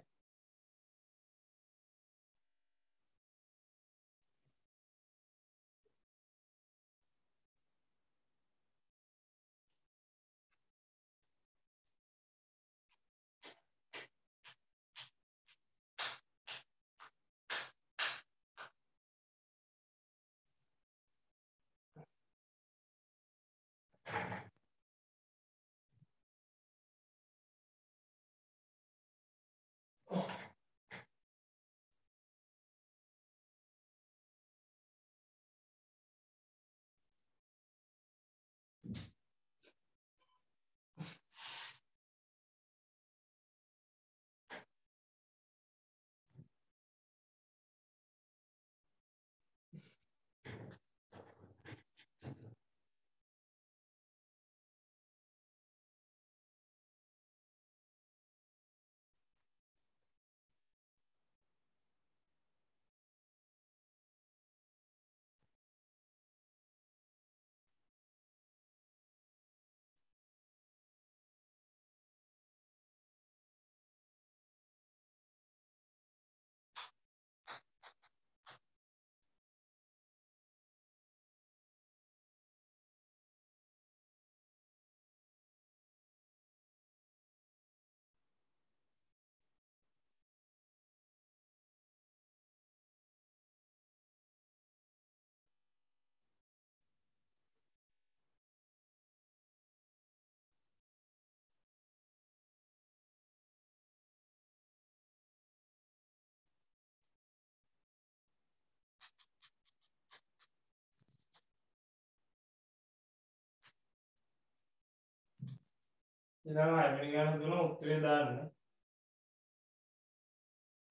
ඊළඟ හයවෙනි ගාන දුන උත්තරේ දාන්න.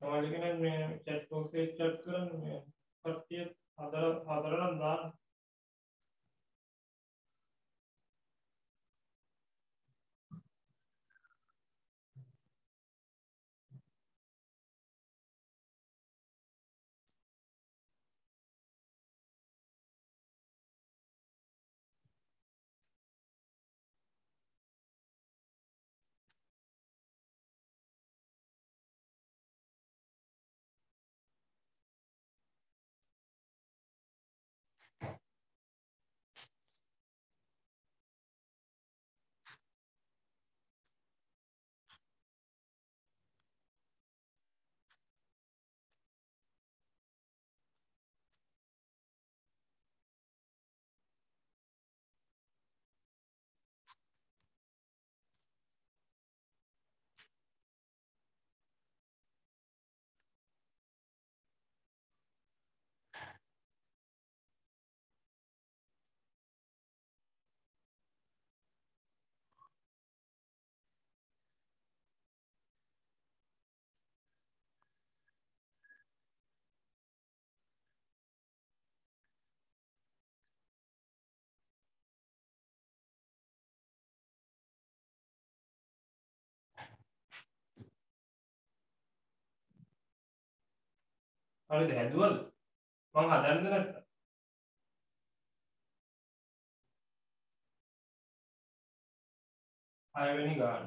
තමයි කියන්නේ මේ chat box එකේ chat කරන්න මේ කට්ටිය හතර නම් දාන්න. හරිද හැදුවද? මම හදන්නද නැත්නම්? හයවෙනි ගාන.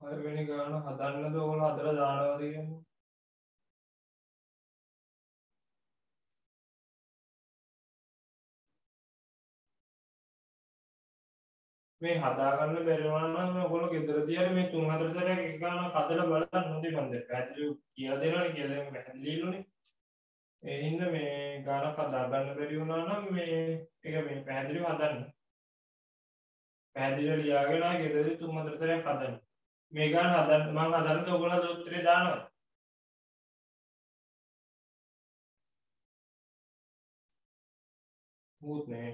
හයවෙනි ගාන හදන්නද ඕන හදලා දානවාද කියන්නේ? මේ හදාගන්න බැරි වුණා නම් ඔයගොල්ලෝ ගෙදරදී හරි මේ 3-4 සැරයක් එක ගානක් හදලා බලන්න හොඳයි මන්ද. පැහැදිලිව කියලා දෙනවනේ කියලා දැන් පැහැදිලිලුනේ. ඒ හින්දා මේ ගානක් හදාගන්න බැරි වුණා නම් මේ ඒක මේ පැහැදිලිව හදන්න. පැහැදිලිව ලියාගෙන ආ ගෙදරදී 3-4 සැරයක් හදන්න. මේ ගාන හදන්න මම හදන්නද ඔයගොල්ලෝ උත්තරේ දානවා. මුත් නේ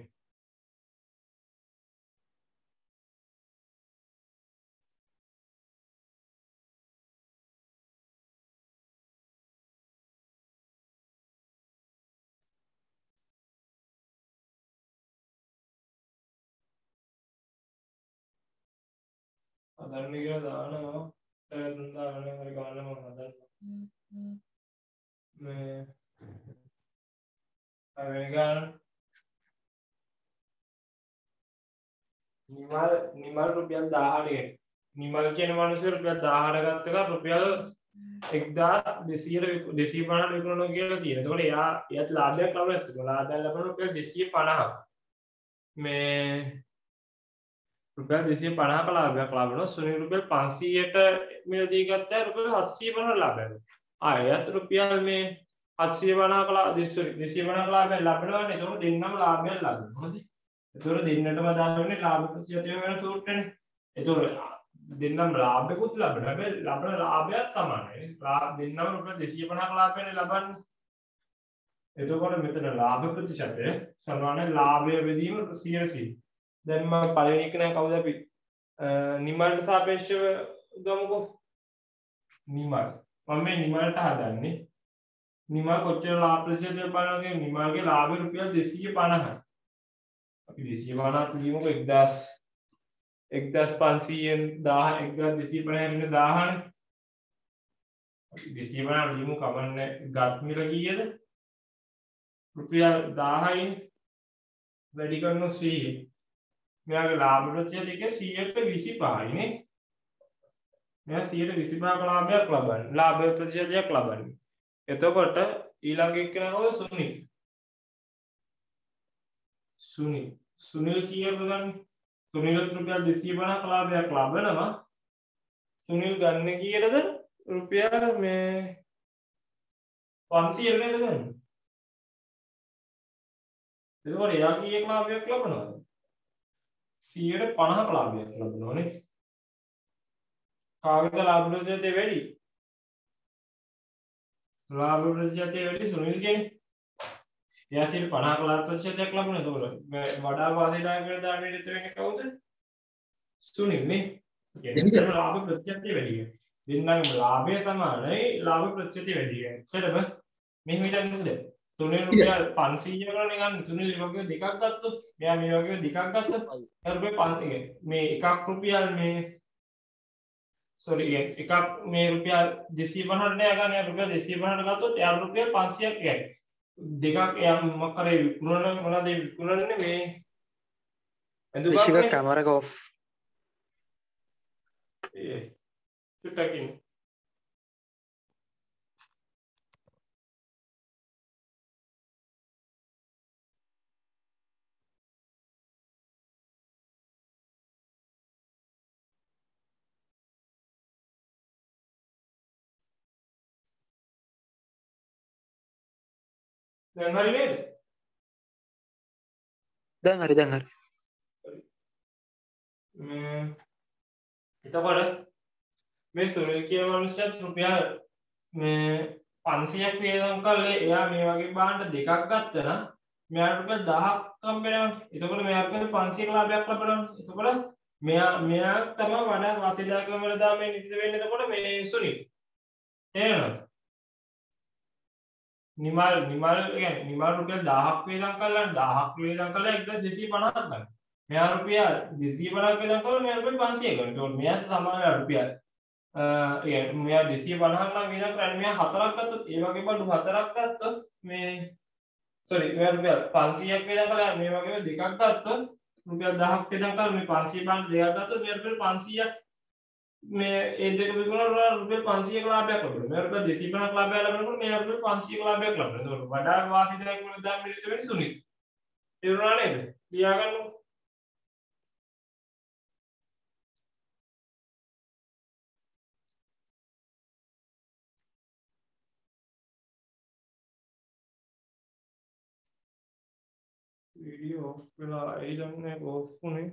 හදන්න කියලා දානවා දාන්න හරි ගන්න මම හදන්න මේ අර ගන්න නිමල් රුපියල් 18කට නිමල් කියන මිනිස්සු රුපියල් 18 ගත්ත එක රුපියල් 1200ට 250ට විකුණනවා කියලා තියෙනවා. එතකොට එයාත් ලාභයක් ලබනවා. ලාභයක් ලබන රුපියල් 250ක්. මේ රුපියල් 250ක ලාභයක් ලබනවා. සුනිල් රුපියල් 500ට මිලදී ගත්තා රුපියල් 750ක ලාභයක්. එයාත් රුපියල් මේ 750ක 250ක ලාභයක් ලබනවානේ. එතකොට දෙන්නම ලාභයක් ලබනවා. හරිද? එතකොට දෙන්නටම දාන්නේ ලාභ ප්‍රතිශතය වෙන සූත්‍රනේ. එතකොට දෙන්නම ලාභයකුත් ලබනවා. හැබැයි ලබන ලාභයත් සමානයි. දෙන්නම රුපියල් 250ක ලාභයනේ ලබන්නේ. එතකොට මෙතන ලාභ ප්‍රතිශතය සමාන ලාභය බෙදීම 100%. දැන් මම පළවෙනි එක නෑ කවුද අපි නිමල්ට සාපේක්ෂව ගමුකෝ. නිමල්. මම මේ නිමල්ට හදන්නේ. නිමල් කොච්චර ලාභ ප්‍රතිශතය බලනවා කියන්නේ නිමල්ගේ ලාභය රුපියල් 250යි. අපි 250ක් ලියමුකෝ 1500න් 1250 1000නේ. අපි 250 ලියමු කමන්නේ ගත් මිල කීයද? රුපියල් 1000යි. වැඩි කරනවා 100. මෙයාගේ ලාභ ප්‍රතිශතය 125යි නේ. මෙයා 125ක ලාභයක් ලබන්නේ. ලාභ ප්‍රතිශතයක් ලබන්නේ. එතකොට ඊළඟ එක්කෙනා කවුද? සුනිල් කීයද ගන්න? සුනිල් රුපියල් 250ක ලාභයක් ලබනවා. සුනිල් ගන්න කීයද? රුපියල් මේ 500 නේද ගන්න? එතකොට එයා කීයක ලාභයක් ලබනවද? 150ක ලාභයක් ලබනවනේ. කාගෙද ලාභ ප්‍රතිශතය වැඩි? ලාභ ප්‍රතිශතය වැඩි සුනිල්ගේ. එයා 150ක ලාභ ප්‍රතිශතයක් ලබනවා. එතකොට වඩා වාසිදායක වෙන දාන්නේ වෙන්නේ කවුද? සුනිල් නේ. කියන්නේ ලාභ ප්‍රතිශතය වැඩි. දෙන්නගේ ලාභය සමානයි ලාභ ප්‍රතිශතය වැඩි. හරිද? මෙහෙම හිතන්නකද? සුනිල් රුපියල් 500 කරනේ ගන්න. සුනිල් මේ වගේ දෙකක් ගත්තොත්, මෙයා මේ වගේ දෙකක් ගත්තොත්, රුපියල් 500 මේ එකක් රුපියල් මේ එකක් මේ රුපියල් 250ට නෑ ගන්න. එයා රුපියල් 250ට ගත්තොත් එයා රුපියල් 500ක් යයි. දෙකක් එයා මොකක් කරේ විකුණන මොනවද විකුණන්නේ මේ Rishika camera off. චුට්ටකින් දැන් හරි නේද? දැන් හරි. එතකොට මේ සුනිල් කියන මනුස්සයාත් රුපියල් මේ 500ක් වේදම් කරලා එයා මේ වගේ බාහන්න දෙකක් ගත්තා නම් මෙයාට රුපියල් 1000ක් හම්බෙනවා. එතකොට මෙයාට 500ක ලාභයක් ලබනවා. එතකොට මෙයා තමයි වඩා වාසිදායක වෙලදාමේ නිකුත් වෙන්නේ. එතකොට මේ සුනිල් තේරෙනවද? නිමල් කියන්නේ නිමල් රුපියල් 1000ක් වේදම් කළා 1250ක් ගන්න. මෙයා රුපියල් 250ක් වේදම් කළා මෙයා රුපියල් 500 ගන්න. ඒතකොට මෙයා සමාන රුපියල් මෙයා 250ක් නම් වේදම් කරන්නේ මෙයා 4ක් ගත්තොත් ඒ වගේ බඩු 4ක් ගත්තොත් මේ මෙයා රුපියල් 500ක් වේදම් කළා මේ වගේ දෙකක් ගත්තොත් රුපියල් 1000ක් වේදම් කළා මේ 500 බාන්න දෙකක් ගත්තොත් මෙයා රුපියල් 500ක් මේ ඒ දෙක විකුණලා රුපියල් 500ක ලාභයක් ලබනවා. මෙයා රුපියල් 250ක ලාභයක් ලබනකොට මෙයා රුපියල් 500ක ලාභයක් ලබනවා. ඒකට වඩා වාසිදායක වුණ දාම් මිලිත වෙන්නේ සුනිල්. තේරුණා නේද? ලියාගන්න. Video off වෙලා ඒ දන්නේ off වුනේ.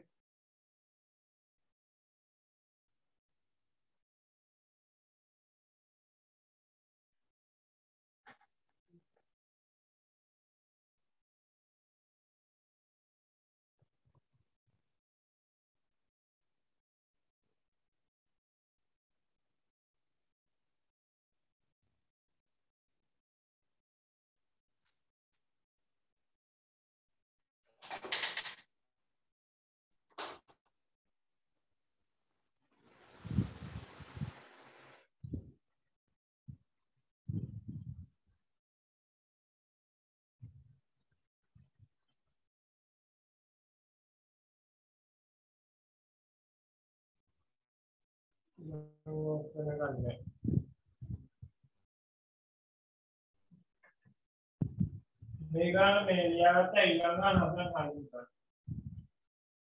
මේගාන මේ ලියාගත්ත ඊළඟ ගාන හතරක් හරියට කරා.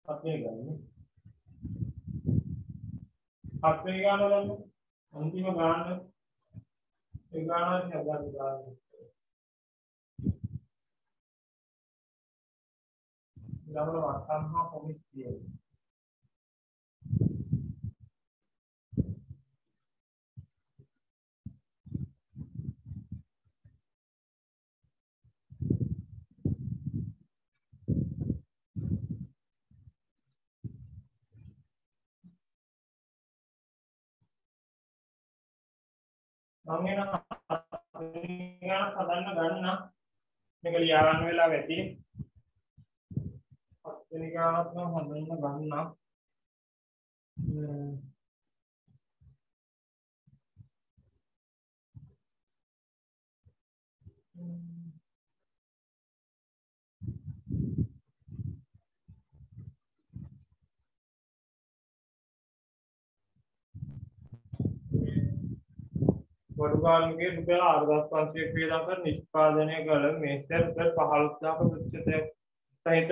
පස්වෙනි ගානේ. පස්වෙනි ගාන වල අන්තිම ගාන ඒ ගාන හදාගන්න ගාන. ඊළඟට වට්ටම් හා කොමිස් තියෙනවා. මම එන හදන්න ගන්න මේක ලියා ගන්න වෙලාව ඇති. පස්වෙනි ගානත් නම් හදන්න ගන්න. වඩුකාලගේ රුපියල් 4500ක් වේදම් කර නිෂ්පාදනය කළ මේසර් රුපියල් 15000ක ප්‍රතිශතයක් සහිත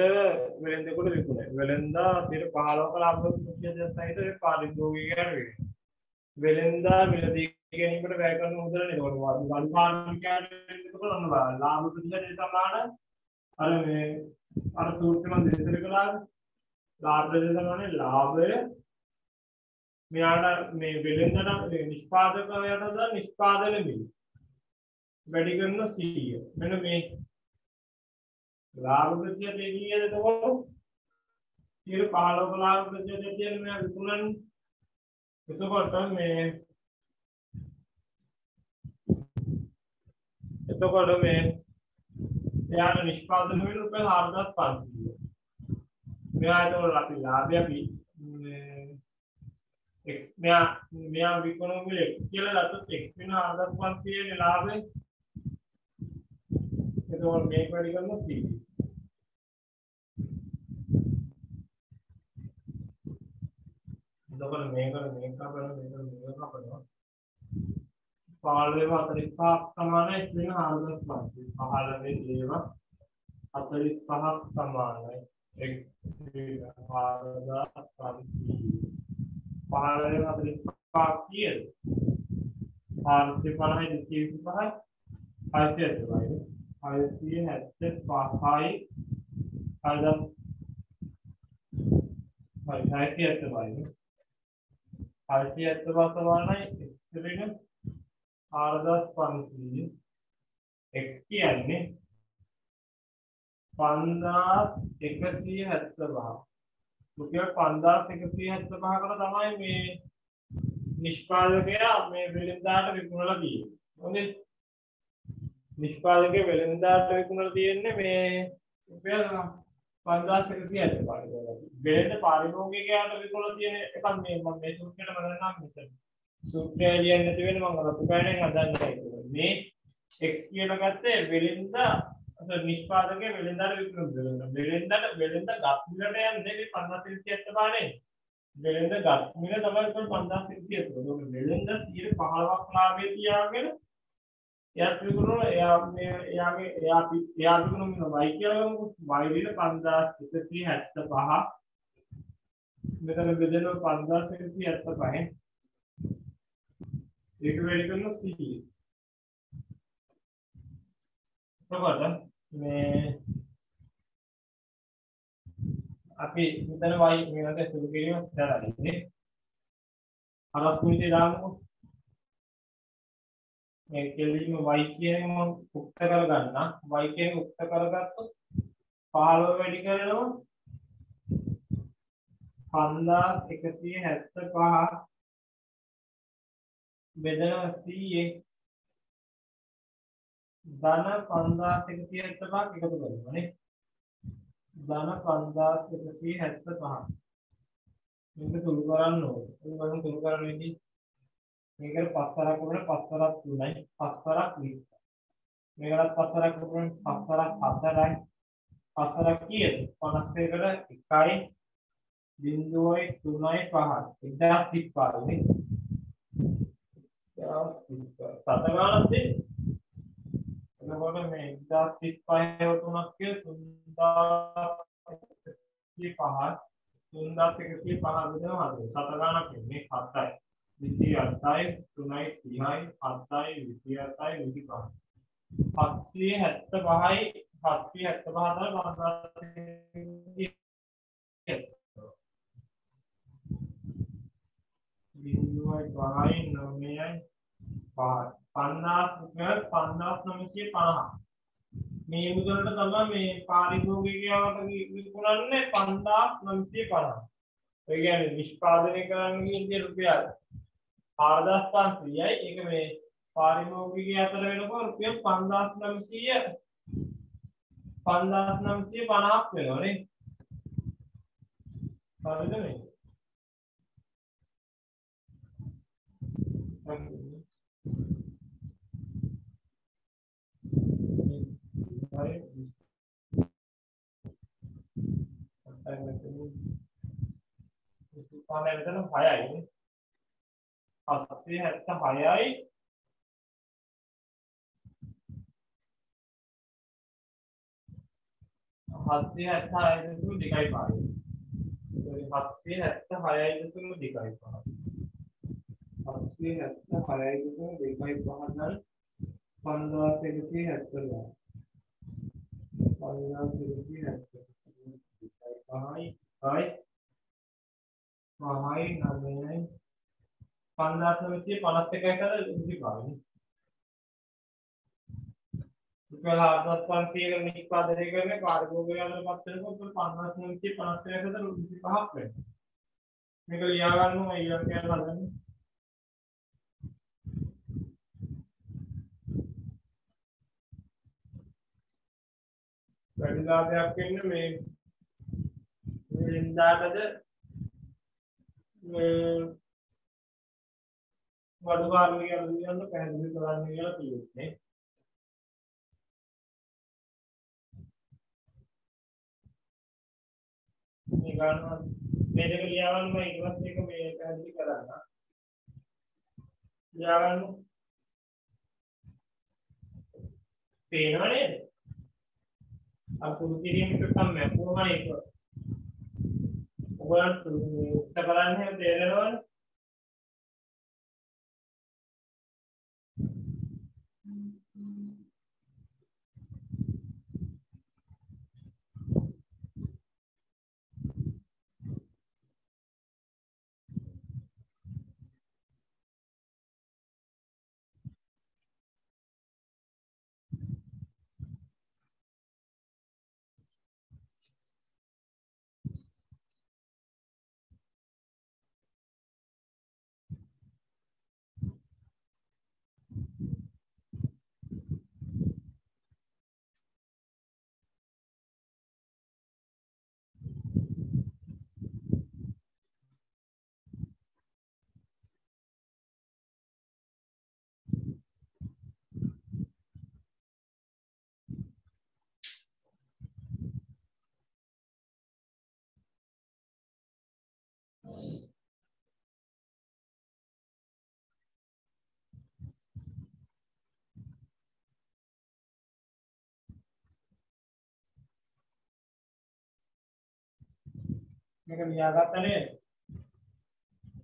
වෙළෙන්දෙකුට විකුණයි. වෙළෙන්දා 15ක ලාභ ප්‍රතිශතයක් සහිත පාරිභෝගිකයන්ට වේ. වෙළෙන්දා මිලදී ගැනීමට වැය කරන මුදල නේද? වඩුකාලකයන්ට කරන ලාභ ප්‍රතිශතය සමාන අර මේ අර සූත්‍රය මම දෙතර කළා. ලාභ ප්‍රතිශතය ලාභය මෙයාට මේ වෙළෙන්දට නිෂ්පාදකයාට නිෂ්පාදන මිල වැඩි කරන 100. මෙන්න මේ ලාභ ප්‍රතිශතය කීයද එතකොට? 15ක ලාභ ප්‍රතිශතය කියන්නේ මෙයා විකුණන්නේ. එතකොට මේ එයාට නිෂ්පාදන මිල රුපියල් 4500. මෙයා එතකොට අපි ලාභය අපි x මෙයා විකුණු මිල x කියලා ගත්තොත් x වෙන 4500 නේ ලාභය. එතකොට මේක වැඩි කරනවා 100. එතකොට මේක අපරන 15 45ක් සමානයි x වෙන 4500. 15 දේව 45ක් සමානයි x වෙන 4500. 45 කීයද? 450 225 575 575යි 575 සමානයි x වෙන 4500. x කියන්නේ 5175. රුපියල් 5175කට තමයි මේ නිෂ්පාදකයා මේ වෙළෙන්දාට විකුණලා තියෙන්නේ. හොඳේ. නිෂ්පාදකයා වෙළෙන්දාට විකුණලා තියෙන්නේ මේ රුපියල් 5175කට. වෙළෙන්ද පාරිභෝගිකයාට විකුණලා තියෙන එකක් මේ මම මේ සූත්‍රයට බලන්නම් මෙතන. සූත්‍රය ලියන්න නැති වෙන මම රතු පෑනෙන් හදන්නයි කියන්නේ. මේ x කියලා ගත්තේ වෙළෙන්දා නිෂ්පාදකයා වෙළෙන්දාට විකුණන වෙළෙන්ද ගත් මිලට යන්නේ මේ 5075 නේ. වෙළෙන්ද ගත් මිල තමයි 5075. ඒක වෙළෙන්ද 15ක් ලාභය තියාගෙන එයාත් විකුණන එයා විකුණන මිල y කියලා ගමු. y විල 5175. මෙතන බෙදෙනවා 5175. ඒක වැඩි කරනවා 100. එතකොට මේ අපි මෙතන y මේකට සුළු කිරීම කරන්නේ. හරස් මිනිතේ දාමුකෝ. මේ කෙලින්ම y කියන එක මම උක්ත කරගන්න. y කියන උක්ත කරගත්තොත් 15 වැඩි කරනවා 5175 බෙදෙනවා 100 ධන 5175ක් එකතු කරනවා නේ. ධන 5175 මේක සුළු කරන්න ඕනේ. ඒක සුළු කරන්න වෙන්නේ මේකට 5 තරක් වුණා 5 තරක් 3යි 5 තරක් 20. මේකට 5 තරක් වුණා 5 තරක් 4යි 5 තරක් කීයද? 51කට 1යි 0.35 1035 නේ 7 ගානක් දෙන්නේ එතකොට මේ 1035 තුනක් කියලා 3135 දෙනවා 7 ගානක් මේ 7යි 28යි 3යි 30යි 7යි 28යි 25යි 775යි 775 බිඳුවයි පහයි නවයයි පහයි 50,950 මේ මුදලට තමයි මේ පාරිභෝගිකයාට විකුණන්නේ 50,950 ඒ කියන්නේ නිෂ්පාදනය කරන්න ගිහින් රුපියල් 4,500යි ඒක මේ පාරිභෝගිකයා අතර වෙනකොට රුපියල් 5,900 5,950ක් වෙනවා නේ හරිද මේ නිෂ්පාදනය කරන්නේ පාරිභෝගිකයාට පත් වෙනකොට 5,950 අතර 25ක් වෙනවා. මේක ලියා ගන්න ඊළඟට හදන්න. වැඩි ලාභයක් වෙන්නේ මේ වෙනදාටද වඩු කාර්මිකයන් කියන්න පැහැදිලි කරන්න කියලා තියෙන්නේ. මේ ගන්න මේ දෙක ලියා ගන්න මම ඊට පස්සේ එක මේ පැහැදිලි කරන්න. ලියා ගන්න. පේනව නේද? අකුරු කිරීමට තමයි කොහොමද ඒක? ඔයගොල්ලන්ට උත්තර බලන්නේ තේරෙනවද? මේක ලියාගත්තා නේද?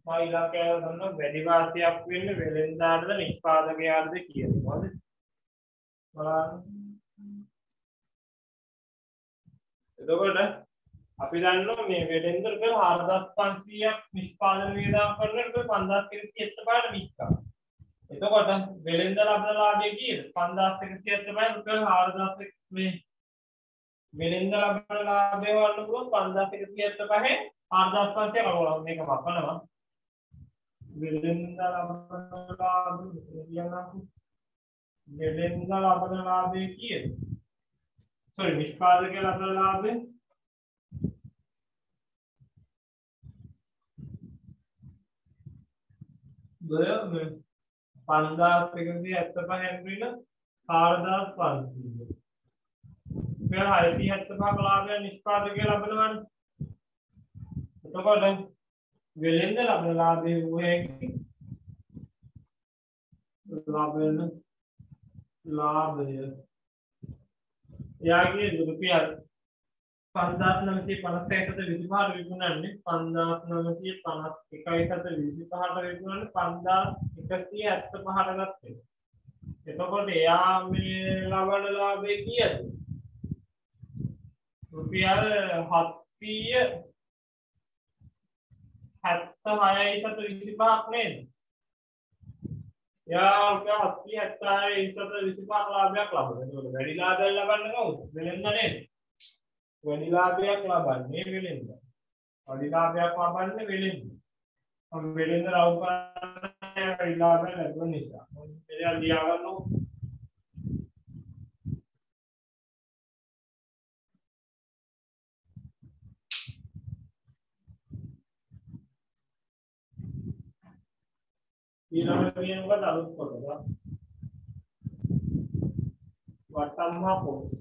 මම ඉලක්කය ගන්න වැඩි වාසියක් වෙන්නේ වෙලෙන්දාටද නිෂ්පාදකයාටද කියලා. හරිද? බලන්න. එතකොට අපි දන්නවා මේ වෙලෙන්ද රුපියල් 4,500ක් නිෂ්පාදන වියදම් කරනකොට 5,175ට වික්කා. එතකොට වෙලෙන්ද ලබන ලාභය කීයද? 5,175 රුපියල් 4,000 මේ වෙලෙන්ද ලබන ලාභය වලට පුළුවන් 5,175 4,500 අරගෙන මේක මපනවා. වෙලෙන්ද ලබන ලාභය කියනවා. වෙලෙන්ද ලබන ලාභය කීයද? sorry නිෂ්පාදකයා ලබන ලාභය 5,175 4,500 675 ලාභය නිෂ්පාදකයා ලබනවානේ. එතකොට වෙලෙන්ද ලබන ලාභය වූයේ ලබන ලාභය එයාගේ රුපියල් 5956කට 25ට විකුණන්නේ 5951කට 25ට විකුණන්නේ 5175ට ගත්තේ. එතකොට එයා මේ ලබන ලාභය කීයද? රුපියල් 776.25ක් නේද? එයා රුපියල් 776.25ක් ලාභයක් ලබනවා. එතකොට වැඩි ලාභයක් ලබන්නේ කවුද? වෙලෙන්ද නේද? වැඩි ලාභයක් ලබන්නේ වෙලෙන්ද. වැඩි ලාභයක් ලබන්නේ වෙලෙන්ද. මම වෙලෙන්ද රවුම් කරන්නේ වැඩි ලාභයක් ලැබුණ නිසා. මම එයා ලියා ගන්නවා. ඊළඟට කියනවා අලුත් කොටස. වටම්මා කොටස.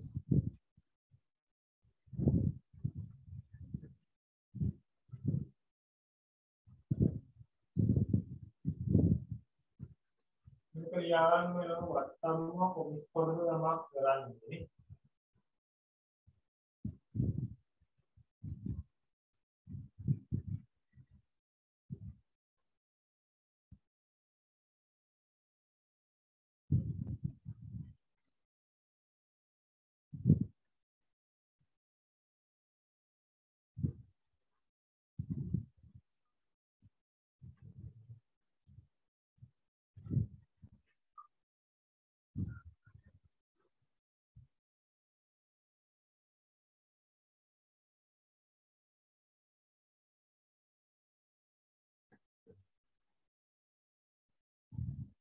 යාන් වෙන වටම්මා කොටස කොටස තමයි කරන්නේ.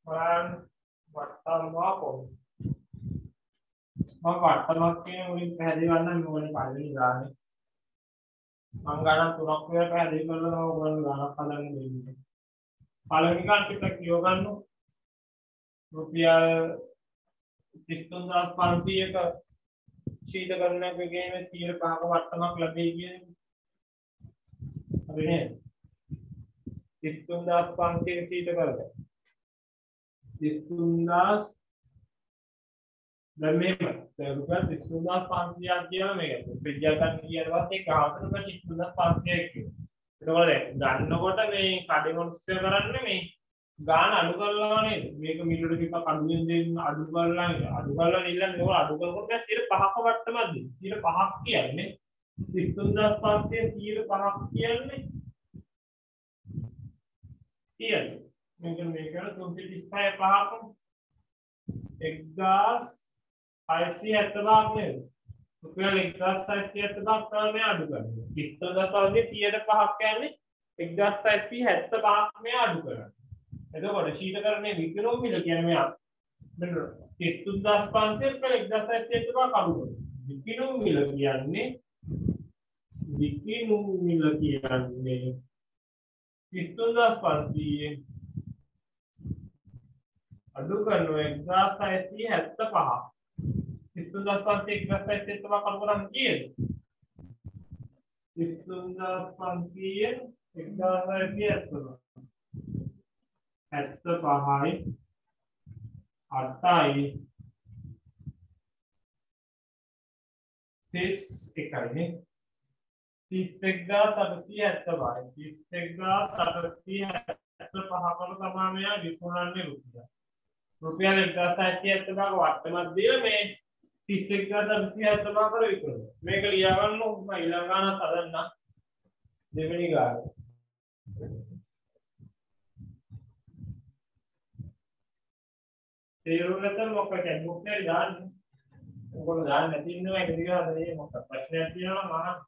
බලන්න වටම්මා කොටස. මම වට්ටමක් කියන මුලින් පැහැදිලි කරන්න ඕනේ පළවෙනි ගානේ. මම ගණන් තුනක් විතර පැහැදිලි කරලා ඔයගොල්ලෝ ගණන් හදන්න දෙන්නේ. පළවෙනි ගාන ටික කියව ගන්න. රුපියල් 33500ක ශීතකරණයක ගේමේ 5ක වට්ටමක් ලැබෙයි කියන්නේ. හරි නේද? 33500ක ශීතකරණය. 33000 දැන් මේක රුපියල් 33500ක් කියන මේක ප්‍රතිජා ගන්න කියනවත් ඒක ආතන 33500ක් කියනවා. එතකොට ගන්නකොට මේ කඩේමොස්සේ කරන්නේ මේ ගාන අඩු කරලා නේද? මේක මිලියන ටිකක් අඩුවෙන් දෙන්න අඩු කරලා ඉල්ලන්නේ ඕක අඩු කරනකොට 5ක වට්ටමක් දෙන්න. 5ක් කියන්නේ 33500 5ක් කියන්නේ මේක 335 5ක් 1675ක් නේද? රුපියල් 1675ක් තමයි අඩු කරන්නේ. 33500 5ක් කියන්නේ 1675ක් මේ අඩු කරන්නේ. එතකොට ශීතකරණයේ විකිරණ මිල කියන්නේ මෙයා මෙන්න 33500 ක 1675ක් අඩු කරනවා. විකිරණ මිල කියන්නේ 33500 අඩු කරනවා 1675. 33500 1675 අඩු කරන්නේ කීයද? 33500 1675 75යි 8යි 31යි නේ 31875යි 31875 තමයි මෙයා විකුණන්නේ රුපියල් 1675ක වට්ටමක් දීලා මේ 31875 කර විකුණනවා. මේක ලියා ගන්න මම ඊළඟ ගානක් හදන්න දෙවෙනි ගාන. තේරුම් නැත්නම් මොකක්ද කියන්නේ දාන්න. ඔයගොල්ලෝ දාන්න නැති ඉන්නවා ඒක දිගට හදන්නේ මොකක්ද ප්‍රශ්නයක් තියෙනවා නම් අහන්න.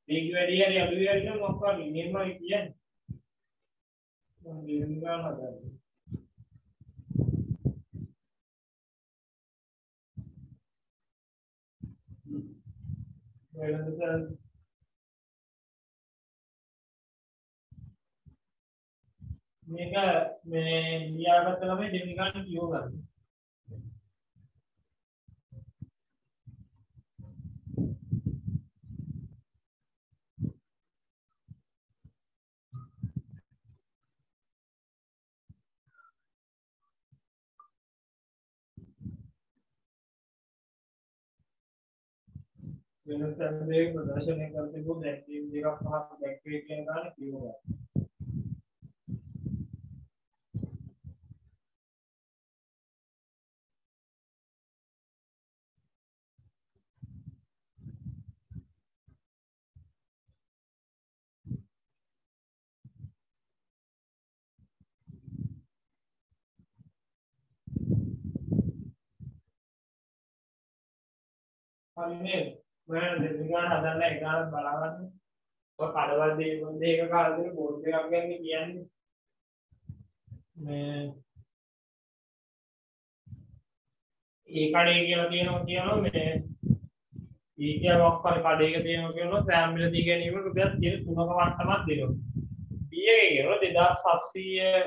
මේක වැඩි හරි අඩු හරි නම් මොකක්ද නියමයි කියන්නේ. මම දෙවෙනි ගාන හදන්න. මේක මේ ලියාගත්ත ළමයි දෙවෙනි ගාන කියව ගන්න. වෙනස් දෙයක් ප්‍රදර්ශනය කරද්දී දැක්වීම් දෙකක් පහක් දැක්වේ කියන කාරණේ කියනවා. හරිනේ මම දෙවිගාන හදන්න එක ගානක් බලන්න ඔය කඩවල දෙක කාලා දෙන බෝඩ් එකක් ගන්න කියන්නේ මේ ඒ කඩේ කියලා කියනවා මේ ඊකියාවක් වල කඩේක තියෙනවා කියනවා සෑම් මිලදී ගැනීම රුපියල් 3ක වට්ටමක් දෙනවා. B එකේ කියනවා 2700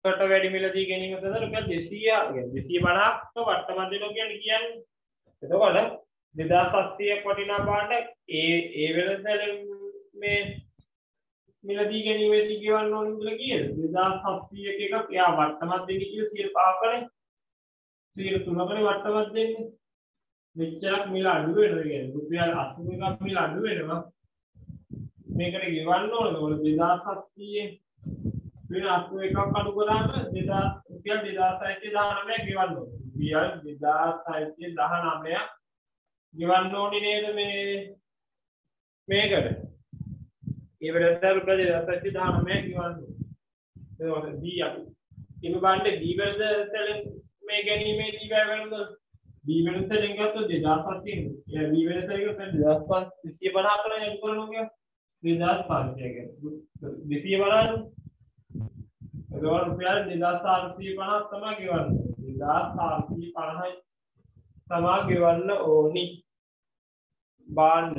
කට වැඩි මිලදී ගැනීම සඳහා රුපියල් 250ක වට්ටමක් දෙනවා කියන්නේ එතකොට 2700ක් වටිනා පාඩ ඒ වෙනසෙන් මේ මිලදී ගැනීමේදී කියවන්න ඕන කියලා කීයද 2700ක එකක් එයා වට්ටමක් දෙන්නේ කියලා 105කනේ 103කනේ වට්ටමක් දෙන්නේ මෙච්චරක් මිල අඩු වෙනවා කියන්නේ රුපියල් 81ක් මිල අඩු වෙනවා මේකට ගෙවන්න ඕනද ඔය 2700 වෙන 81ක් අඩු කරාම රුපියල් 2619 ගෙවන්න ඕනේ රුපියල් 2619 ගෙවන්න ඕනේ නේද මේකට ඒ වෙලට රුපියල් 2619 ගෙවන්න ඕනේ එතකොට B අපි ඉන්න බාන්නේ B වලද සැලෙන් මේ ගැනීමේදී වැය වෙනද B වෙනස සැලෙන් ගත්තොත් 2700 B වෙනස එක 2550 කරලා යන්න කරනවා කියන්නේ 2500 කියන්නේ 250 එතකොට රුපියල් 2450 තමයි ගෙවන්නේ 2450 තමා ගෙවන්න ඕනි බාන්න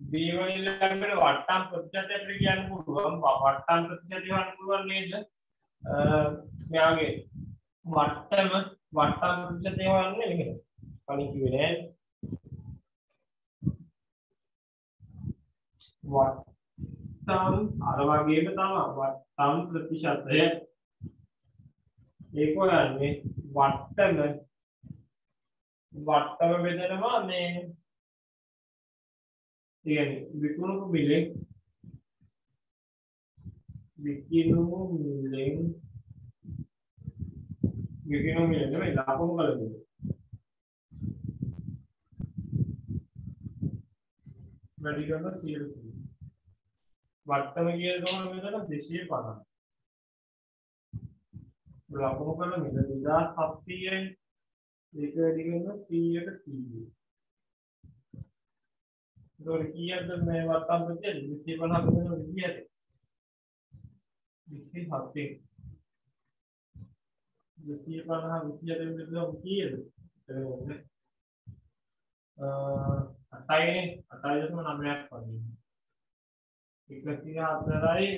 B වලින් ලැබෙන වට්ටම් ප්‍රතිශතයට කියන්න පුළුවන් වට්ටම් ප්‍රතිශතය ගන්න පුළුවන් නේද මෙයාගේ වට්ටම් ප්‍රතිශතය වන්නේ මේකද කලින් කිව්වේ නෑ වට්ටම් අර වගේම තමයි වට්ටම් ප්‍රතිශතය ඒක හොයන්නේ වට්ටම බෙදනවා මේ කියන්නේ විකුණු මිලෙන් නෙමෙයි ලාභම කලද වැඩි කරන 100 වට්ටම කියන මෙතන 250 ලාභම කල මිල 2700යි ඒක වැඩි කරන 100ට 100 ඒතකොට කීයද මේ වට්ටම් ප්‍රතිශතය 250 වෙන විදියට 27 250 විදියට කීයද අටයි 8.9ක් වගේ 104යි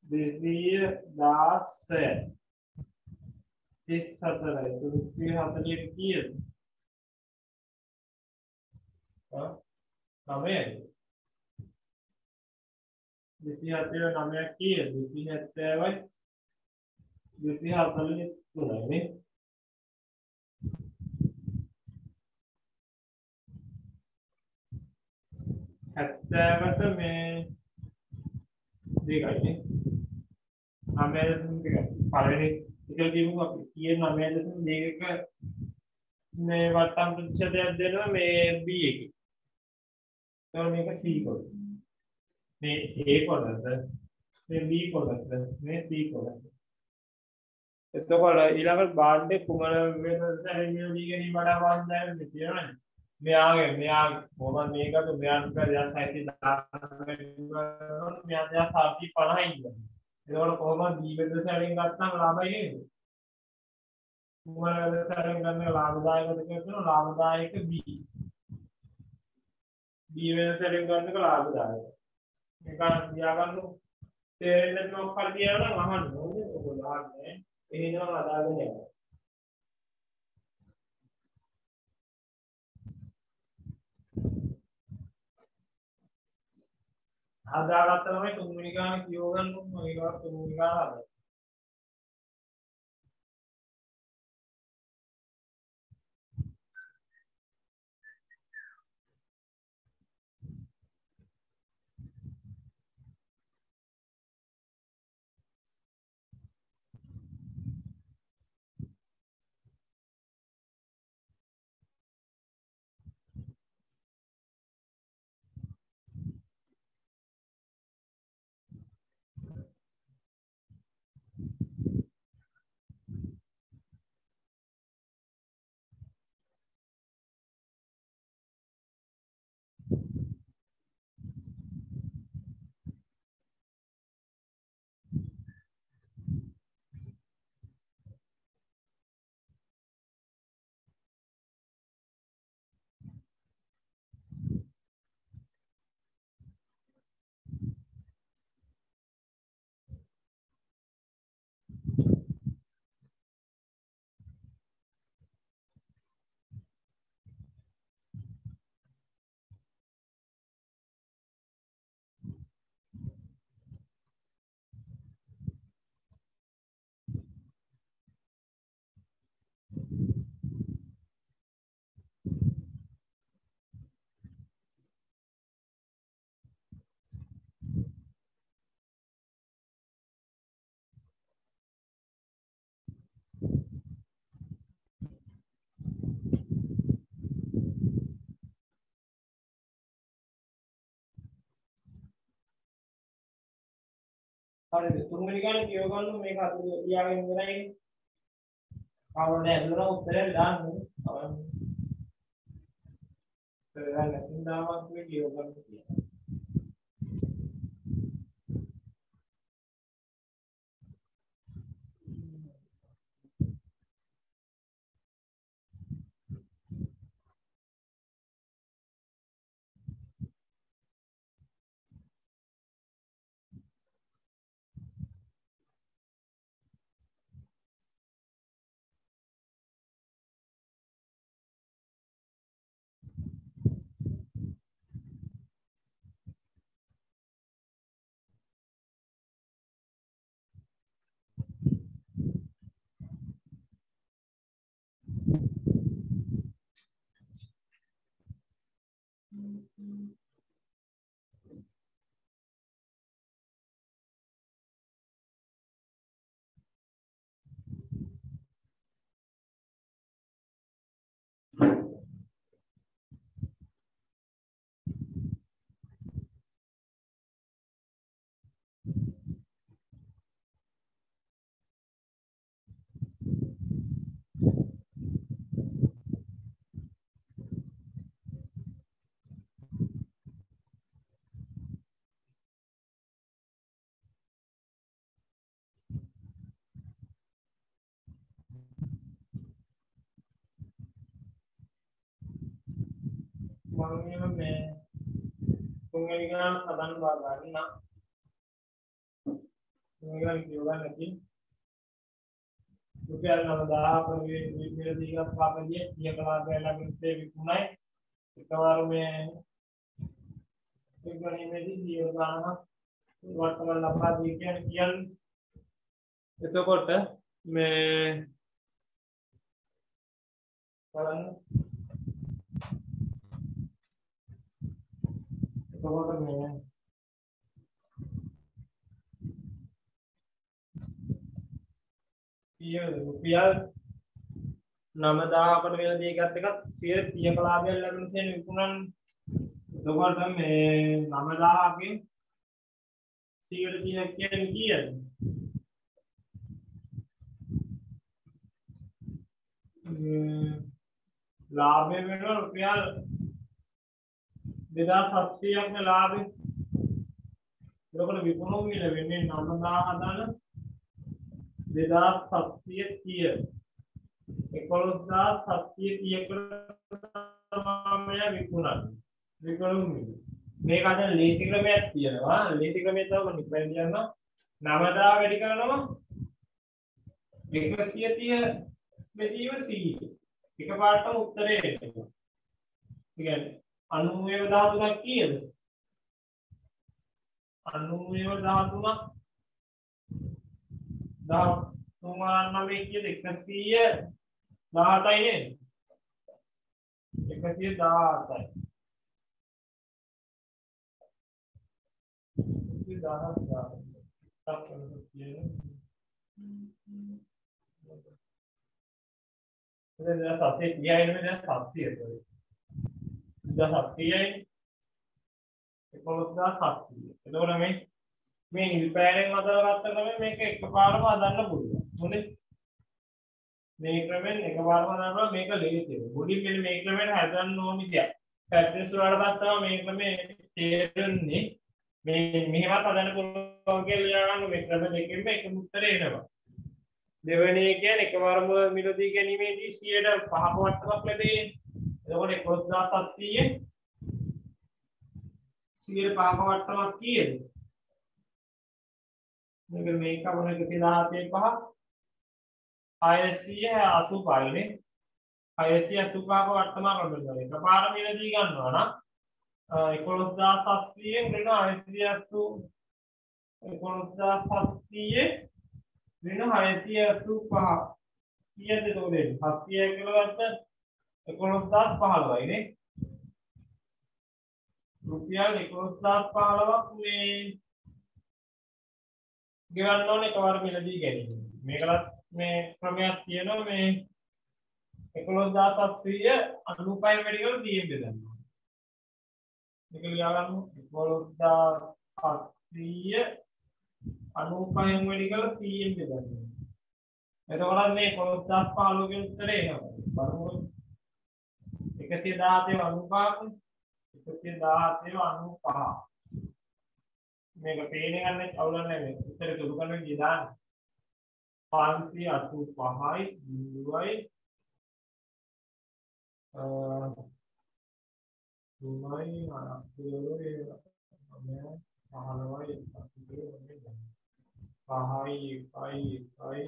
216 34යි 240 කීයද නමයයි 279ක් කීයද 270යි 243යි නේ 70ට මේ දෙකයි නේ 9.2 පළවෙනි එක කියමු අපි කියන 9.2ක මේ වට්ටම් ප්‍රතිශතයක් දෙනවා මේ B එකේ. එතකොට මේක C කොටස. මේ A කොටස, මේ B කොටස, මේ C කොටස. එතකොට ඊළඟට බාණ්ඩේ කුමන වෙනසක් ඇතිවෙන්නේ කියන වඩා වන්දනය තියෙනවනේ. මෙයා කොහොමද මේකට මෙයාට 2610 මෙයා 2750 ඉන්නවා. එතකොට කොහොමද B වෙනස වලින් ගත්තම ලාභයි නේද? කුමන වෙනසෙන් ගන්න ලාභදායකද කියනවා ලාභදායක B. B වෙනසෙන් ගන්නක ලාභදායක. මේක තියාගන්න තේරෙන්නේ මොකක් හරි කියලා නම් අහන්න ඕනේ. ඔයගොල්ලෝ අහන්නේ. එහෙනම් අදාගෙන යනවා. හදාගත්ත තමයි තුන්වෙනි ගාන කියව ගන්න ඕනේ. ඒකවත් තුන්වෙනි ගාන හදන්න. හරිද තුන්වෙනි ගානේ කියව ගන්න මේක අතට තියාගෙන ඉඳලා කවුරුද ඇදලා උත්තරේ දාන්න කරලා නැතිනම් දාමක් මේ කියව ගන්න කියලා මේ තුන්වෙනි ගාන හදන්න බලන්න තුන්වෙනි ගාන කියවලා නැති රුපියල් 9000 විතර දීලා පාපදියේ 30 කලාපය ළඟින් විකුණයි එකවර මේ එක්ගණීමේදී ජීව ගානක් වර්තමාන ලබා දී කියන්නේ එතකොට මේ බලන්න එතකොට මේ රුපියල් 9000කට වෙන දේ ගත්ත එකත් 130 කලාපයක් ලැබෙන සේන විකුණන්නේ එතකොට මේ 9000කින් 130ක් කියන්නේ කීයද ලාභය වෙනවා රුපියල් 2700ක් නේ ලාභය. එතකොට විකුණුම් මිල වෙන්නේ 9000 ධන 2730 11730කට තමයි විකුණන්නේ. විකුණුම් මිල. මේක අද ලීති ක්‍රමයක් තියෙනවා. ලීති ක්‍රමය තමයි මම ඉස්සරහින් කියනවා 9000 වැඩි කරනවා 130 බෙදීම 100. එකපාරටම උත්තරේ එනවා. ඒ කියන්නේ 93 කීයද? 93 13 කීයද? 117යි නේද? 117යි. 11,700 මේ නිල් පෑනෙන් හදලා ගත්ත ක්‍රමයෙන් මේක එකපාරම හදන්න පුළුවන්. හොඳේ. මේ ක්‍රමෙන් එකපාරම හදනවා මේක ලේසියි. මුලින් මෙන්න මේ ක්‍රමෙන් හදන්න ඕනි දෙයක්. ප්‍රැක්ටිස් වලට තමයි මේ ක්‍රමේ තේරෙන්නේ. මේ මෙහෙමත් හදන්න පුළුවන් කියලා ලියගන්න මේ ක්‍රම දෙකෙන්ම එකම උත්තරේ එනවා. දෙවෙනි එක කියන්නේ එකවරම මිලදී ගැනීමේදී 100ට 5ක වට්ටමක් ලැබේ. එතකොට 11700 100ට 5ක වට්ටමක් කීයද? මේක වුණ 117 5 685 නේ. 685ක වට්ටමක් ලැබෙනවා. එකපාර මිලදී ගන්නවා නම් 11700 න් ඍණ 685 11700 ऋण 685 කීයද එතකොට 700 කියලා ගත්ත 11015යි නේ රුපියල් 11015ක් මේ ගෙවන්න ඕනේ එකවර මිලදී ගැනීම මේකලත් මේ ක්‍රමයක් තියෙනවා මේ 11700 95 වැඩි කරලා 100 බෙදන්න මේක ලියා ගන්න 11700 95 වැඩි කරලා 100ෙන් බෙදන්න. එතකොට මේ 15 ගේ උත්තරේ එනවා. බලමු. 117 95 117 95. මේක පේන්නේ ගන්න අවුලක් නැහැ මේ. උත්තරේ සුදු කරන විදිහ දාන්න. 585යි 0යි 3යි 8යි 15යි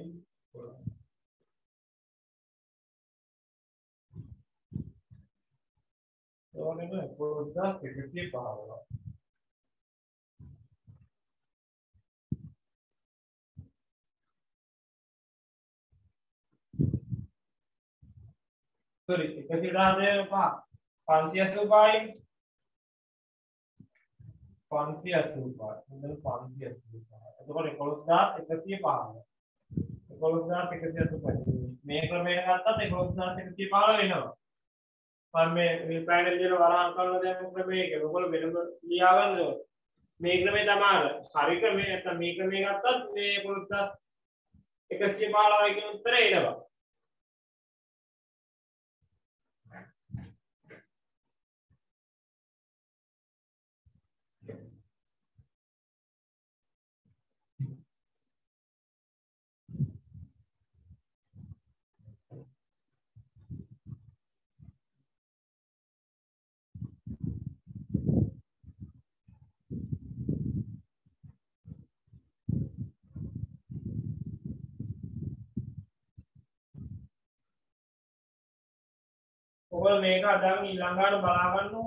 ඕනෙම පොඩ්ඩක් එකතිය පාවලා. sorry 110 පහ 585යි 585 මෙතන 585. එතකොට 11115. 11115. මේ ක්‍රමයට ගත්තත් 11115 වෙනවා. මම මේ පැනල් වල වරහන් කරලා දැන් ක්‍රමයක ඔයගොල්ලෝ වෙනම ලියා ගන්න ඕනේ. මේ ක්‍රමය තමයි හරි ක්‍රමය නැත්නම් මේ ක්‍රමය ගත්තත් මේ 115යි කියන උත්තරේ එනවා. ඔයගොල්ලෝ මේක අදාගෙන ඊළඟට බලා ගන්නෝ.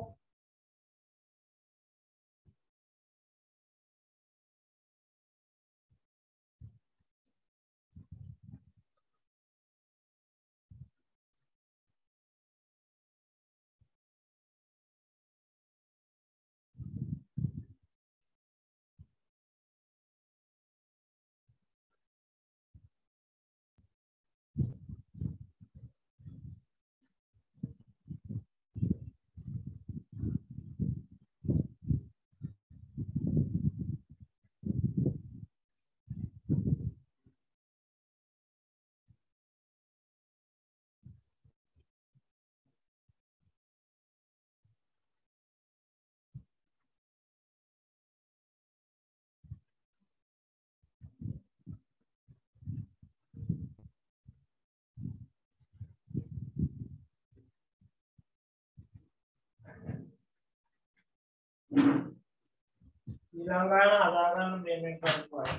ඊළඟට හදාගන්න මේ කරපුවා.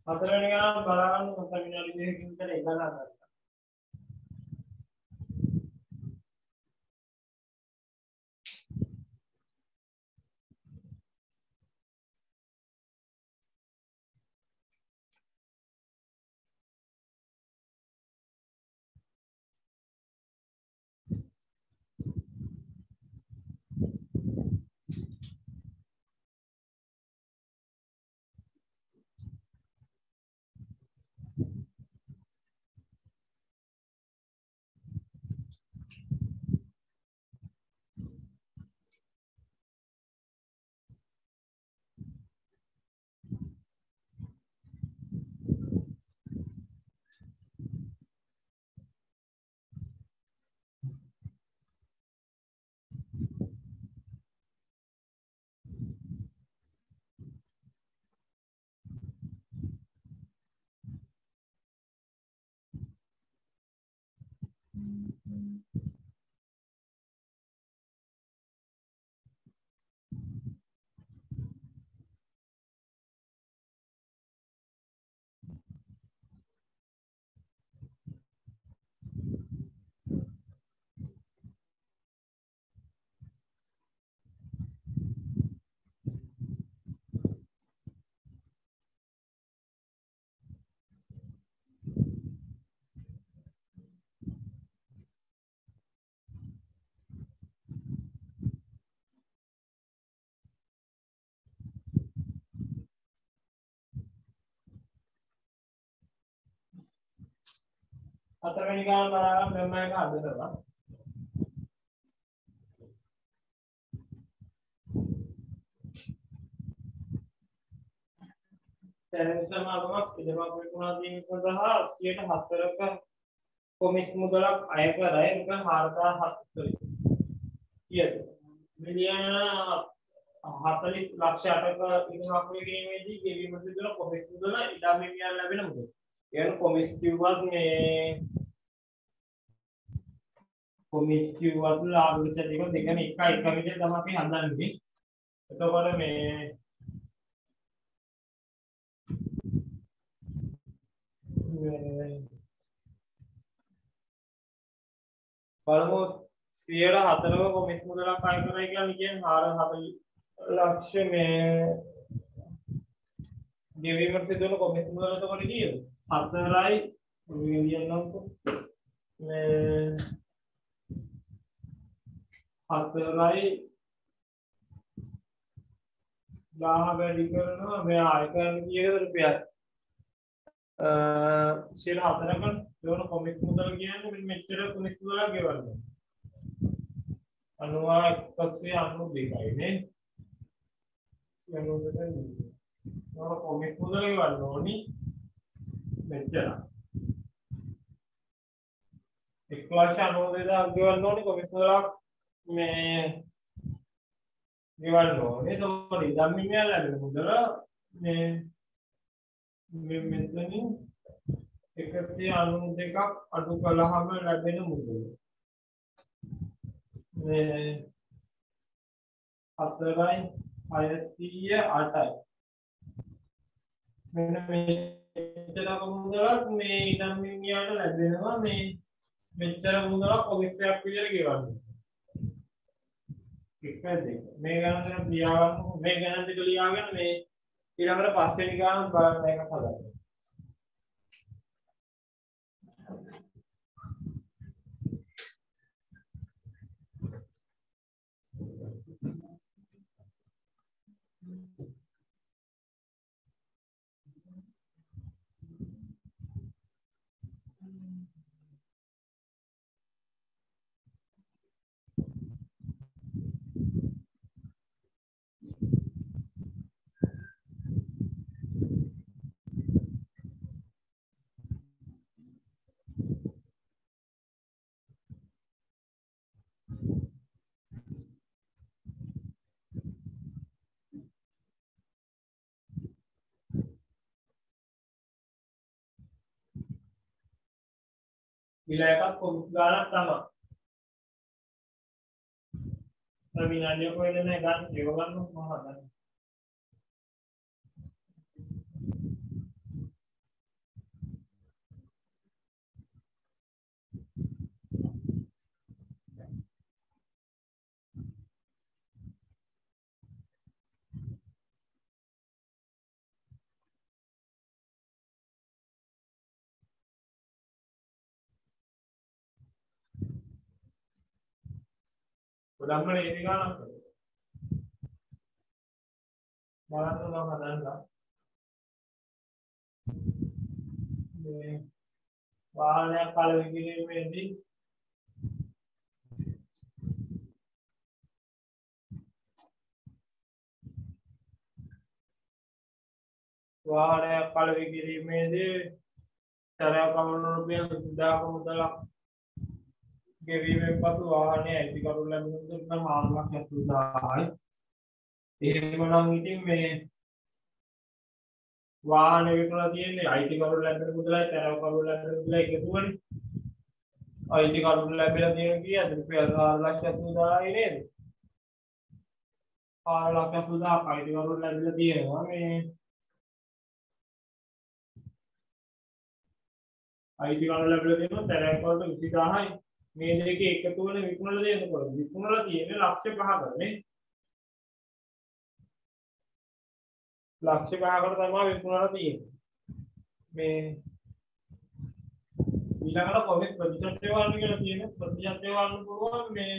හතරවෙනි ගාන බලන්න මට විනාඩි 2කින් විතර එක ගණන්. හතරවෙනි ගාන බලන්න මෙන්න එක හදනවා. දැන් සමාගමක් ඉදමක් විකුණා දීම සඳහා 84ක කොමිස් මුදලක් අය කරයි රුපියල් 4700යි. කීයද? මිලියන 40 ලක්ෂ 8ක ඉදමක් විකිණීමේදී ගෙවීම සිදුවන කොමිස් මුදල ඉඩම් හිමියන් ලැබෙන මුදල. කියන කොමිස් කිව්වත් මේ කොමිස් කිව්වත් ලාභ විශේෂ දෙක දෙකම එක විදිහට තමයි අපි හඳන්නේ. එතකොට මේ බලමු 104ක කොමිස් මුදලක් අය කරයි කියන්නේ 440 ලක්ෂ මේ ගෙවීමට සිදුවන කොමිස් මුදල එතකොට කීයද? 4යි මිලියන් නම්කෝ මේ 4යි 10 වැඩි කරනවා මේ ආය කරන කීයද රුපියල් 4ක දෙවන කොමිස් මුදල කියන්නේ මෙන්න මෙච්චර කොමිස් මුදලක් ගෙවන්න. 9192යි නේ. යනකොට කොමිස් මුදල ගෙවන්න ඕනි මෙච්චර. 1,92,000 ගෙවන්න ඕනි කොමිස් මුදලක් මේ ගෙවන්න ඕනේ. එතකොට ඉදම් හිමියන් ලැබෙන මුදල මේ මෙතනින් 192ක් අඩු කළාම ලැබෙන මුදල මේ 4යි 608යි මෙන්න මෙච්චර මුදලක් මේ ඉදම් හිමියන්ට ලැබෙනවා මේ මෙච්චර මුදලක් කොමිස්යක් විදිහට ගෙවන්න. එකද මේ ගණන් ලියාගන්න මේ ගණන් දෙක ලියාගෙන මේ ඊළඟට පස්වෙනි ගාන බලන්න එක හදන්න. විලායකත් කොමිස් ගානක් තමයි. විනාඩිය කොහෙද නැහැ ගන්න ඒව ගන්න මම හදන්නේ. ගොඩක්ම ඒක ගන්නත් බලන්න මම හදන්නම් මේ වාහනයක් පළවෙනි කිරීමේදී තරහ කවුරු රුපියල් 20000ක මුදලක් ගෙවීමෙන් පසු වාහනය අයිතිකරු ලැබුණොත් නම් 4,70,000යි. එහෙමනම් ඉතින් මේ වාහන විකුණලා තියෙන්නේ අයිතිකරු ලැබෙන මුදලයි තරහකරු ලැබෙන මුදලයි එකතුවනේ. අයිතිකරු ලැබෙලා තියෙන කීයද? රුපියල් 4,70,000යි නේද? 4,70,000ක් අයිතිකරු ලැබිලා තියෙනවා මේ අයිතිකරු ලැබිලා තියෙනවා තරහකරුට 20000යි. මේ දෙකේ එකතු වෙන විකුණලා දෙනකොට විකුණලා තියෙන්නේ ලක්ෂ 5කට නේ. ලක්ෂ 5කට තමයි විකුණලා තියෙන්නේ. මේ ඊළඟට කොහෙද ප්‍රතිශතය වන්න කියලා තියෙන්නේ ප්‍රතිශතය වන්න පුළුවන් මේ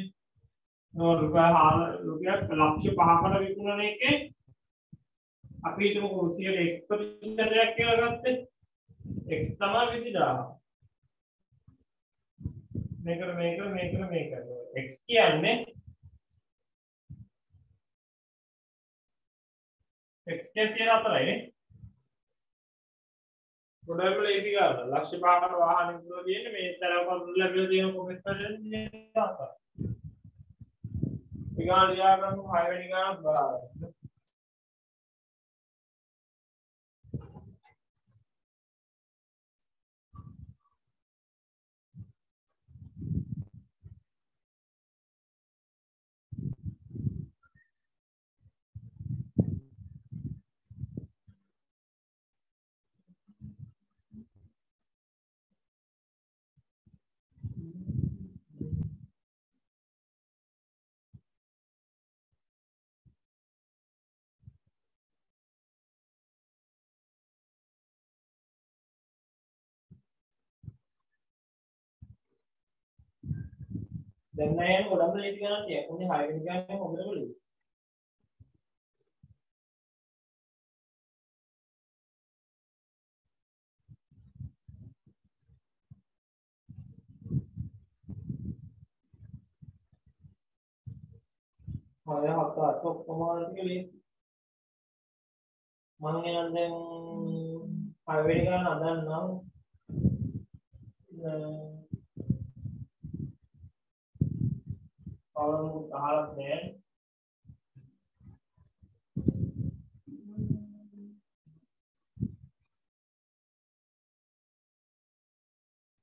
රුපියල් ලක්ෂ 5කට විකුණන එකේ අපි හිතමු 100% කියලා ගත්තේ x තමයි 20000. මේක x කියන්නේ x කියන්නේ 4යි නේ. ගොඩක් ලේසි ගන්න. ලක්ෂ 5කට වාහන විකුණලා තියෙන්නේ මේ තරම් කරුණු ලැබිලා තියෙන කොමෙන්ට් වලින් 4යි. ඊගාට යාගමු 6 වෙනි ගානක් බලන්න. දැන් නෑ ගොඩක් ලේසි ගණන් තියක්. උන්නේ 6 වෙනි ගණන් හොඳට බලන්න. හොය හත ඔක්කොම ටික ලේසි. මම එහෙනම් දැන් 6 වෙනි ගණන් හදන්නම්. කවුරුත් අහලත් නෑ.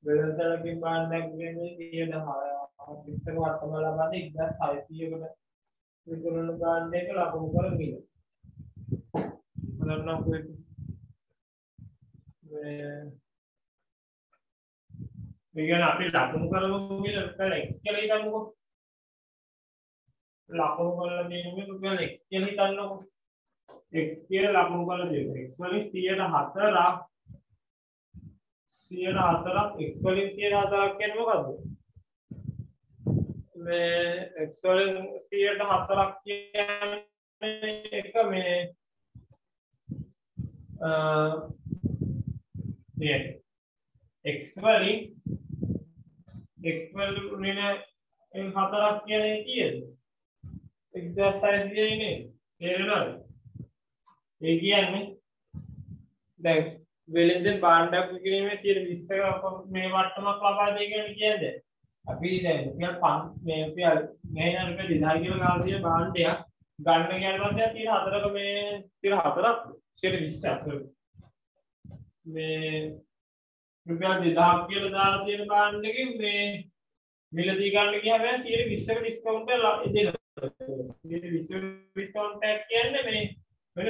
වෙළඳාමකින් බාණ්ඩයක් ගෙන්නේ 100,000. විස්තර වර්තමාන ලබන්නේ 1600කට විකුණන බාණ්ඩයක ලකුණු කරගෙන. බලන්න කොහෙද මේ කියන්නේ අපි ලකුණු කරමු කියලා x කියලා හිතන්නකෝ. ලකුණු කරලා දෙන්නේ රුපියල් x කියලා හිතන්නකෝ. x කියලා ලකුණු කරලා දෙන්න. x වලින් 104ක් x වලින් 104ක් කියන්නේ මොකද්ද? මේ x වලින් 104ක් කියන්නේ එක මේ x වලින් නේ 4ක් කියන්නේ කීයද? 1600 නේ. තේරෙනවද? ඒ කියන්නේ දැන් වෙළෙන්දෙන් භාණ්ඩයක් විකිණීමේ 120% මේ වට්ටමක් ලබා දෙයි කියන්නේ අපි දැන් රුපියල් මේ රුපියල් 2000 කියලා ගාලා තියෙන භාණ්ඩයක් ගන්න කියන පස්සේ 104ක මේ 104ක් 120ක් මේ රුපියල් 2000 කියලා දාලා තියෙන භාණ්ඩකෙන් මේ මිලදී ගන්න ගියාම 120ක ඩිස්කවුන්ට් එක දෙනවා. 120ක ඩිස්කවුන්ට් එක කියන්නේ මේ වෙන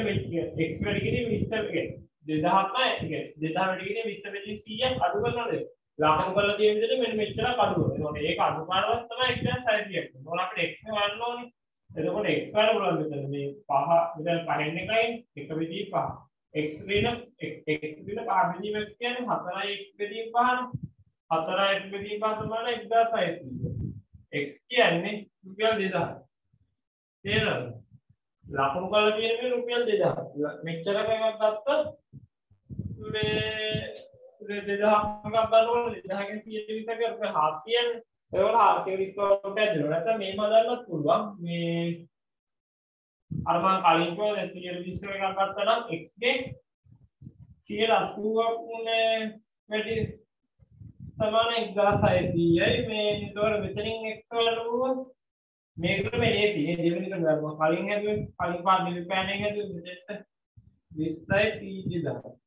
x වැඩි කිරීම 20 කියන්නේ 2000ක් නෑ. 2000 වැඩි කිරීම 20 වෙනින් 100ක් අඩු කරනවාද? ලකුණු කරලා තියෙන විදිහට මෙන්න මෙච්චරක් අඩු කරනවා. ඒක අඩු කරනවත් තමයි 1600ක්. මොන අපිට x ගන්න ඕනේ. එතකොට x ගන්න පුළුවන් මෙතන මේ 5 මෙතන 5න් එකයි 1 විදිහේ 5. x වෙන 5 විදිහේ x කියන්නේ 4යි 1 විදිහේ 5නේ. 4යි 1 විදිහේ 5 තමයි 1600. x කියන්නේ රුපියල් 2000. තේරෙනවද? ලකුණු කරලා තියෙන මේ රුපියල් 2000. මෙච්චර එකක් ගත්තොත් මේ 2000ක් ගන්න ඕනේ. 2000කින් 120ක රුපියල් 700නේ. ඒවල 400 ඩිස්කවුන්ට් එකක් දෙනවා. නැත්නම් මේම හදන්නත් පුළුවන්. මේ අර මම කලින් කිව්වා 120 එකක් ගත්තා නම් x ගේ 180ක් වැඩි සමාන 1600යි මේ ඒතකොට මෙතනින් x වලට පුළුවන් මේකට මේ ඒ තියෙන දෙවෙනි එක ගන්න කලින් හැදුවේ කලින් පාර නිල් පෑනෙන් හැදුවේ මෙතෙන්ට 20යි 30000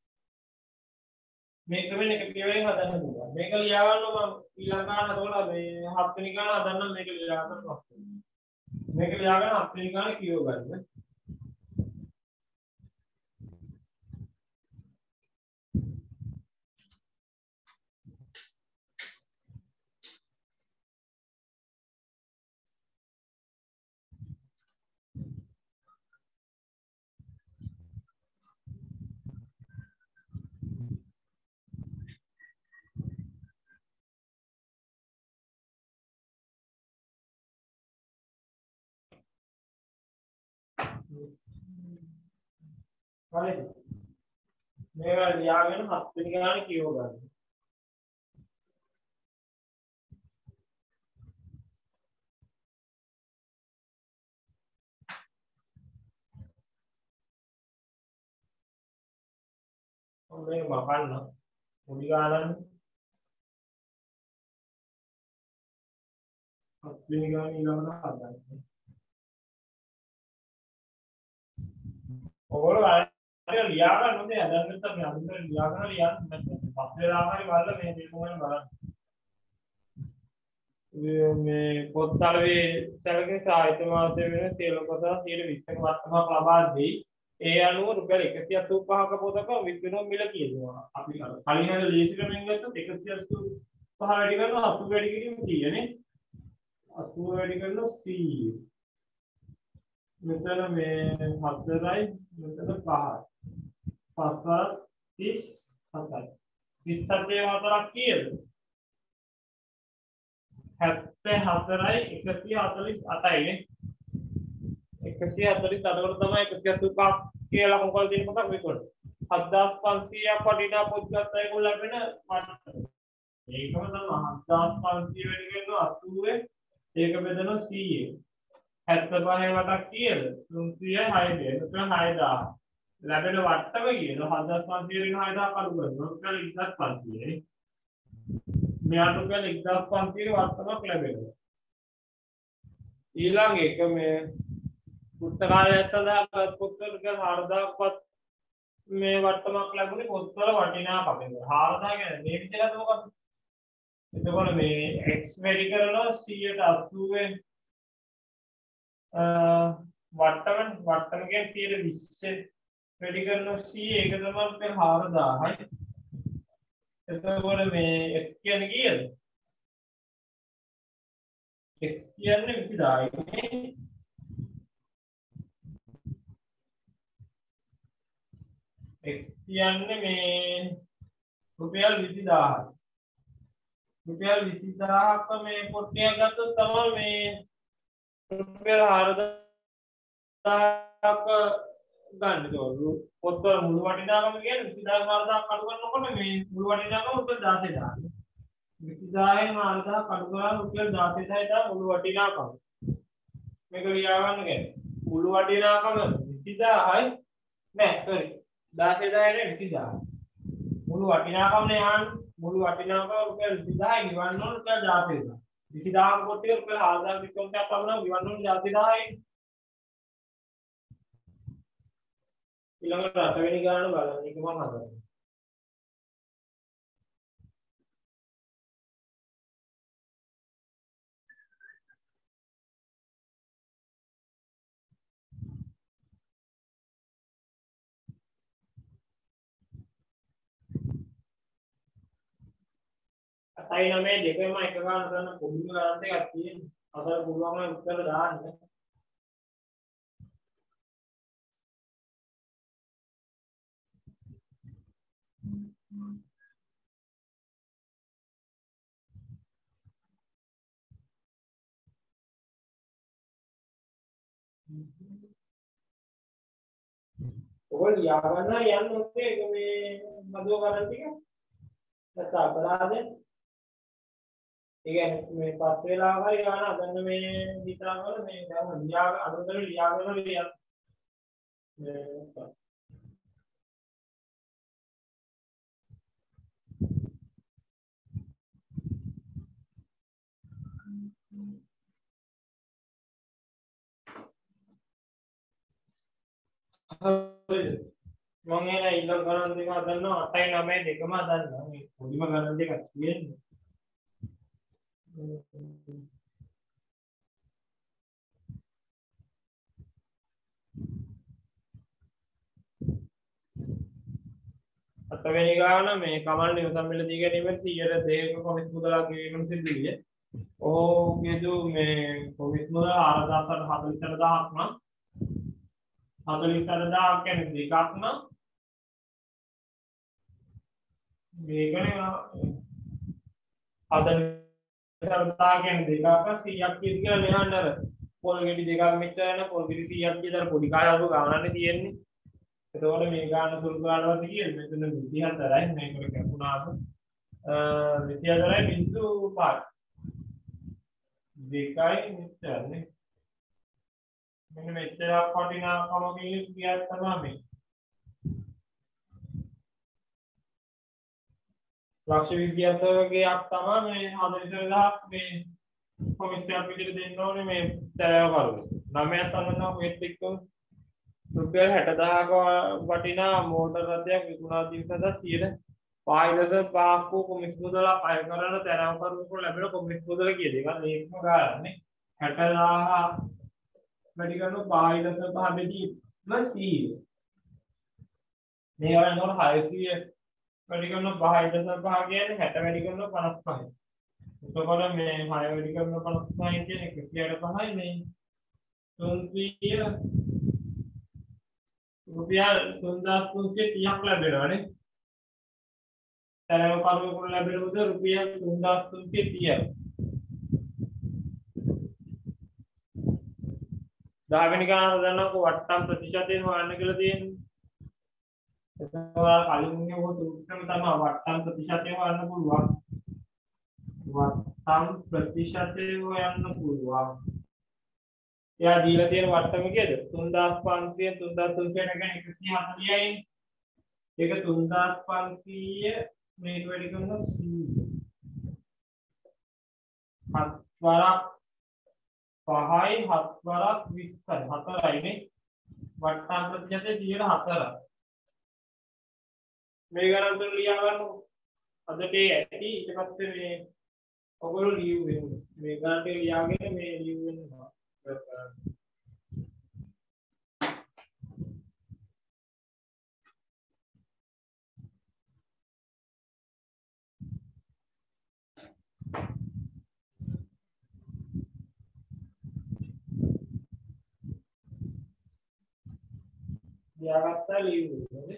මේක වෙන එක පියවරෙන් හදන්න පුළුවන් මේක ලියවන්න මම ඊළඟ ගන්න තෝරලා මේ 7 වෙනි ගන්න හදන්න මේක ලියවන්න මේක ලියාගෙන 7 වෙනි ගන්න කියව ගන්න හරිද මේවා ලියාගෙන 7 වෙනි ගානේ කියව ගන්න මේක මකන්න පොඩි ගානක් 7 වෙනි ගානේ ඊළඟට හදන්න ඔයගොල්ලෝ අර ලියා ගන්න ඕනේ අදන් නැත්නම් මේ අඳුර ලියා ගන්න ලියන්න නැත්නම් පස්සේ ලාමරි බලලා මේ කොහොමද බලන්න මේ පොත්තරේ සැලකෙන සාහිත්‍ය මාසයේ වෙන සියලු කොටස් 120ක වර්තමාන ලබා දෙයි ඒ අනුව රුපියල් 185ක පොතක විකුණු මිල කියනවා අපි කලින් හද ලීසි කරමින් ගත්තොත් 185 වැඩි කරනවා 80 වැඩි කිරීම 100 නේ 80 වැඩි කරනවා 100 මෙතන මේ 4යි මෙතන 5යි 5 37යි 37 කීයද 74යි 148යි නේ 148 අතකට තමයි 185 කියලා මොකද දෙන්නේ මොකක්ද මේකට 7500ක් වටිනා පොත් ගත්ත ඒගොල්ලන්ට වෙන මට්ටම ඒකම තමයි 7500 වැඩි කරනවා 80 ඒක බෙදනවා 100 75 වටක් කීයද 300යි 600 මෙතන 6000 ලැබෙන වට්ටම කීයද 7500 වෙන 6000 කඩු කරනවා රුපියල් 1500 නේ මෙයාට රුපියල් 1500 වට්ටමක් ලැබෙනවා ඊළඟ එක මේ පුස්තකාලය සඳහා පොත්වල රුපියල් 4000ක්වත් මේ වට්ටමක් ලැබුණේ පොත්වල වටිනාකම 4000 කියන්නේ මේ විදිහට මොකක්ද එතකොට මේ x වැඩි කරනවා 180 වට්ටම කියන්නේ 120 වැඩි කරනවා 100 ඒක තමයි රුපියල් 4000යි එතකොට මේ x කියන්නේ කීයද x කියන්නේ 20000යි x කියන්නේ මේ රුපියල් 20000යි රුපියල් 20000ක මේ පොට්ටියක් ගත්තොත් තමයි මේ රුපියල් 4000ක ගන්න ඕන පොත්වල මුළු වටිනාකම කියන්නේ 20000 4000 කඩු කරනකොට මේ මුළු වටිනාකම රුපියල් 16000 20000න් 4000 කඩු කරලා රුපියල් 16000 තමයි මුළු වටිනාකම මේක ලියා ගන්න කියන්නේ මුළු වටිනාකම 20000යි නෑ සෝරි 16000 නේ 20000 මුළු වටිනාකම නේ යන්නේ මුළු වටිනාකම රුපියල් 20000යි නිවන්න ඕන රුපියල් 16000 20000 කොට ටික රුපියල් 4000 ඩිස්කවුන්ට් එකක් අපනවා නිවන්න ඕන 16000යි ඊළඟට 8 වෙනි ගාන බලන්න ඒක මම හදනවා අතයි නමේ දෙකම එක ගාන කරන පොඩි ගානක් එකක් තියෙනවා අතර පුළුවන් නම් උත්තර දාන්න ඔය ලියා ගන්න යන්න ඕනේ මේ මදුව ගන්න ටික. නැත්නම් අපරාධේ. ඒ කියන්නේ මේ පස් වෙලාව හරි ගන්න අදන්න මේ හිතාවල මේ දැන් ලියා අනුතර ලියා ගන්න ලියන්න. මම එන ඉල්ලම් ගණන් දෙක හදන්නවා 8යි 9යි දෙකම හදන්නවා මේ පොඩිම ගණන් දෙකක් තියෙන්නේ අතවෙනි ගාන මේ කමල් නිවසම් මිලදී ගැනීමෙන් 100% කොමිස් මුදලක් ගෙවීම සිදු විය. ඕකේදු මේ කොමිස් මුදල 4,44000ක් නම් 44000ක් කියන්නේ දෙකක් නම් මේකනේ 44000 කියන්නේ දෙකක් 100ක් කියලා ලියන්න අර පොල් ගෙඩි දෙකක් මෙච්චර යන පොල් ගෙඩි 100ක් කියලා පොඩි කාලවක ගානන්නේ තියෙන්නේ. එතකොට මේ ගාන සුළු ගානවත් කියලා මෙතන 24යි මේකට කැපුණාම 24යි බිංදු 5 දෙකයි මෙච්චරනේ මෙන්න මෙච්චරක් වටිනාකම කියක් තමයි මේ ලක්ෂ 20000ක ගයක් තමයි මේ 40000ක් මේ කොමිස්ටියක් විදිහට දෙන්න ඕනේ මේ තරව කරුවේ 9ක් අන්නනවා මේත් එක්ක රුපියල් 60000ක වටිනා මෝටර රථයක් විකුණා දීමට 5.5ක් වූ කොමිස් මුදල අය කරන තරව කරුවෙකුට ලැබෙන කොමිස් මුදල කියන එක මේකම ගානේ 60000 වැඩි කරන 5.5 බෙදී +100 මේ වල නෝන 600 වැඩි කරන 5.5 කියන්නේ 60 වැඩි කරන 55යි එතකොට මේ 6 වැඩි කරන 55 කියන්නේ 105යි මේ 300 රුපියල් 3330ක් ලැබෙනවානේ. තරව කරුවෙකුට ලැබෙන මුදල රුපියල් 3330යි. 10 වෙනි ගාන හදන්නකො වට්ටම් ප්‍රතිශතයෙන් හොයන්න කියලා තියෙන්නේ. එතකොට කලින් ඔය සූත්‍රෙම තමයි වට්ටම් ප්‍රතිශතයෙන් හොයන්න පුළුවන්. වට්ටම් ප්‍රතිශතයෙන් හොයන්න පුළුවන්. එයා දීලා තියෙන වට්ටම කීයද 3500 3300 කියන්නේ 140යි ඒක 3500 මේක වැඩි කරනවා 100 7 වරක් 5යි 7 වරක් 20යි 4යි නේ වට්ටම් ප්‍රතිශතය 104යි මේ ගණන් තුන ලියා ගන්නකො අදට ඇති ඊට පස්සේ මේ ඔයගොල්ලෝ ලියුවේ මේ ගණන් ටික ලියාගෙන මේ ලියුවෙන්නවා ලියාගත්තා ලියුවේ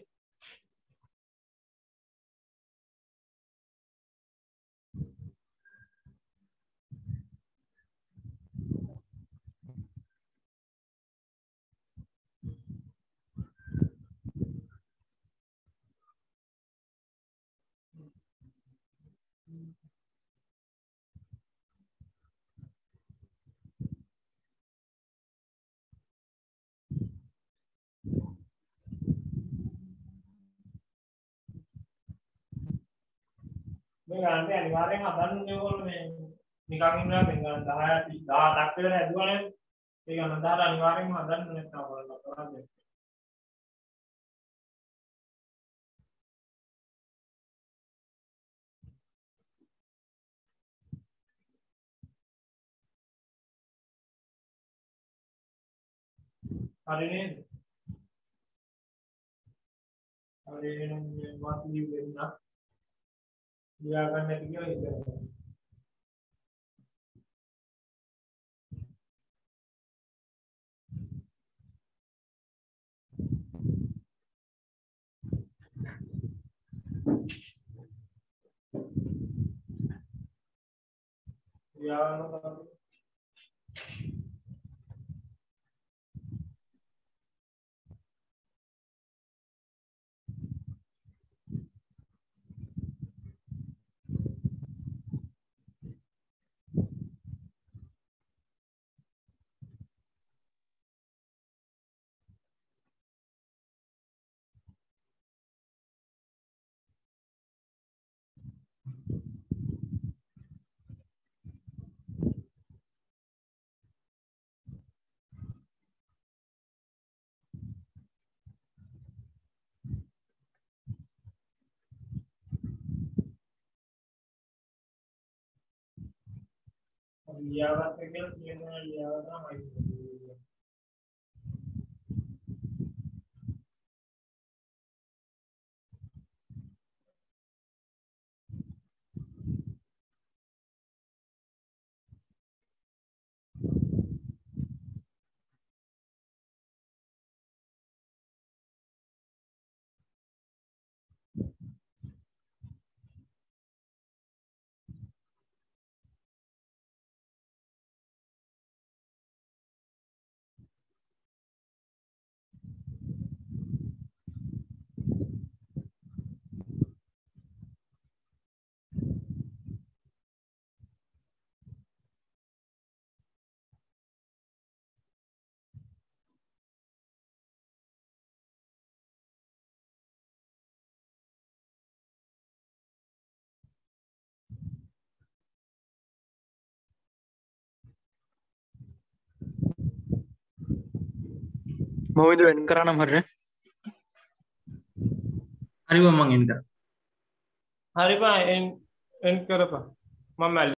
මේ ගන්න අනිවාර්යෙන් හදන්න ඕනේ මේ නිකන් ඉන්නවා මේ ගන්න 10 18ක් විතර ඇදුවනේ ඒ ගන්න 10 අනිවාර්යෙන්ම හදන්න නැත්නම් ඔයාලා කරන්නේ හරිනේ හරිනේ මේ වාසිය වෙන්න ලියා ගන්න නැති කියලා හිතනවා ලියා ගන්න ලියාගත්ත කියලා කියනවා ලියාගත්තාමයි. මොවිද වෙන් කරා නම් හරිනේ. හරි මම එන්න කරා. හරි බා එන් කරපන් මම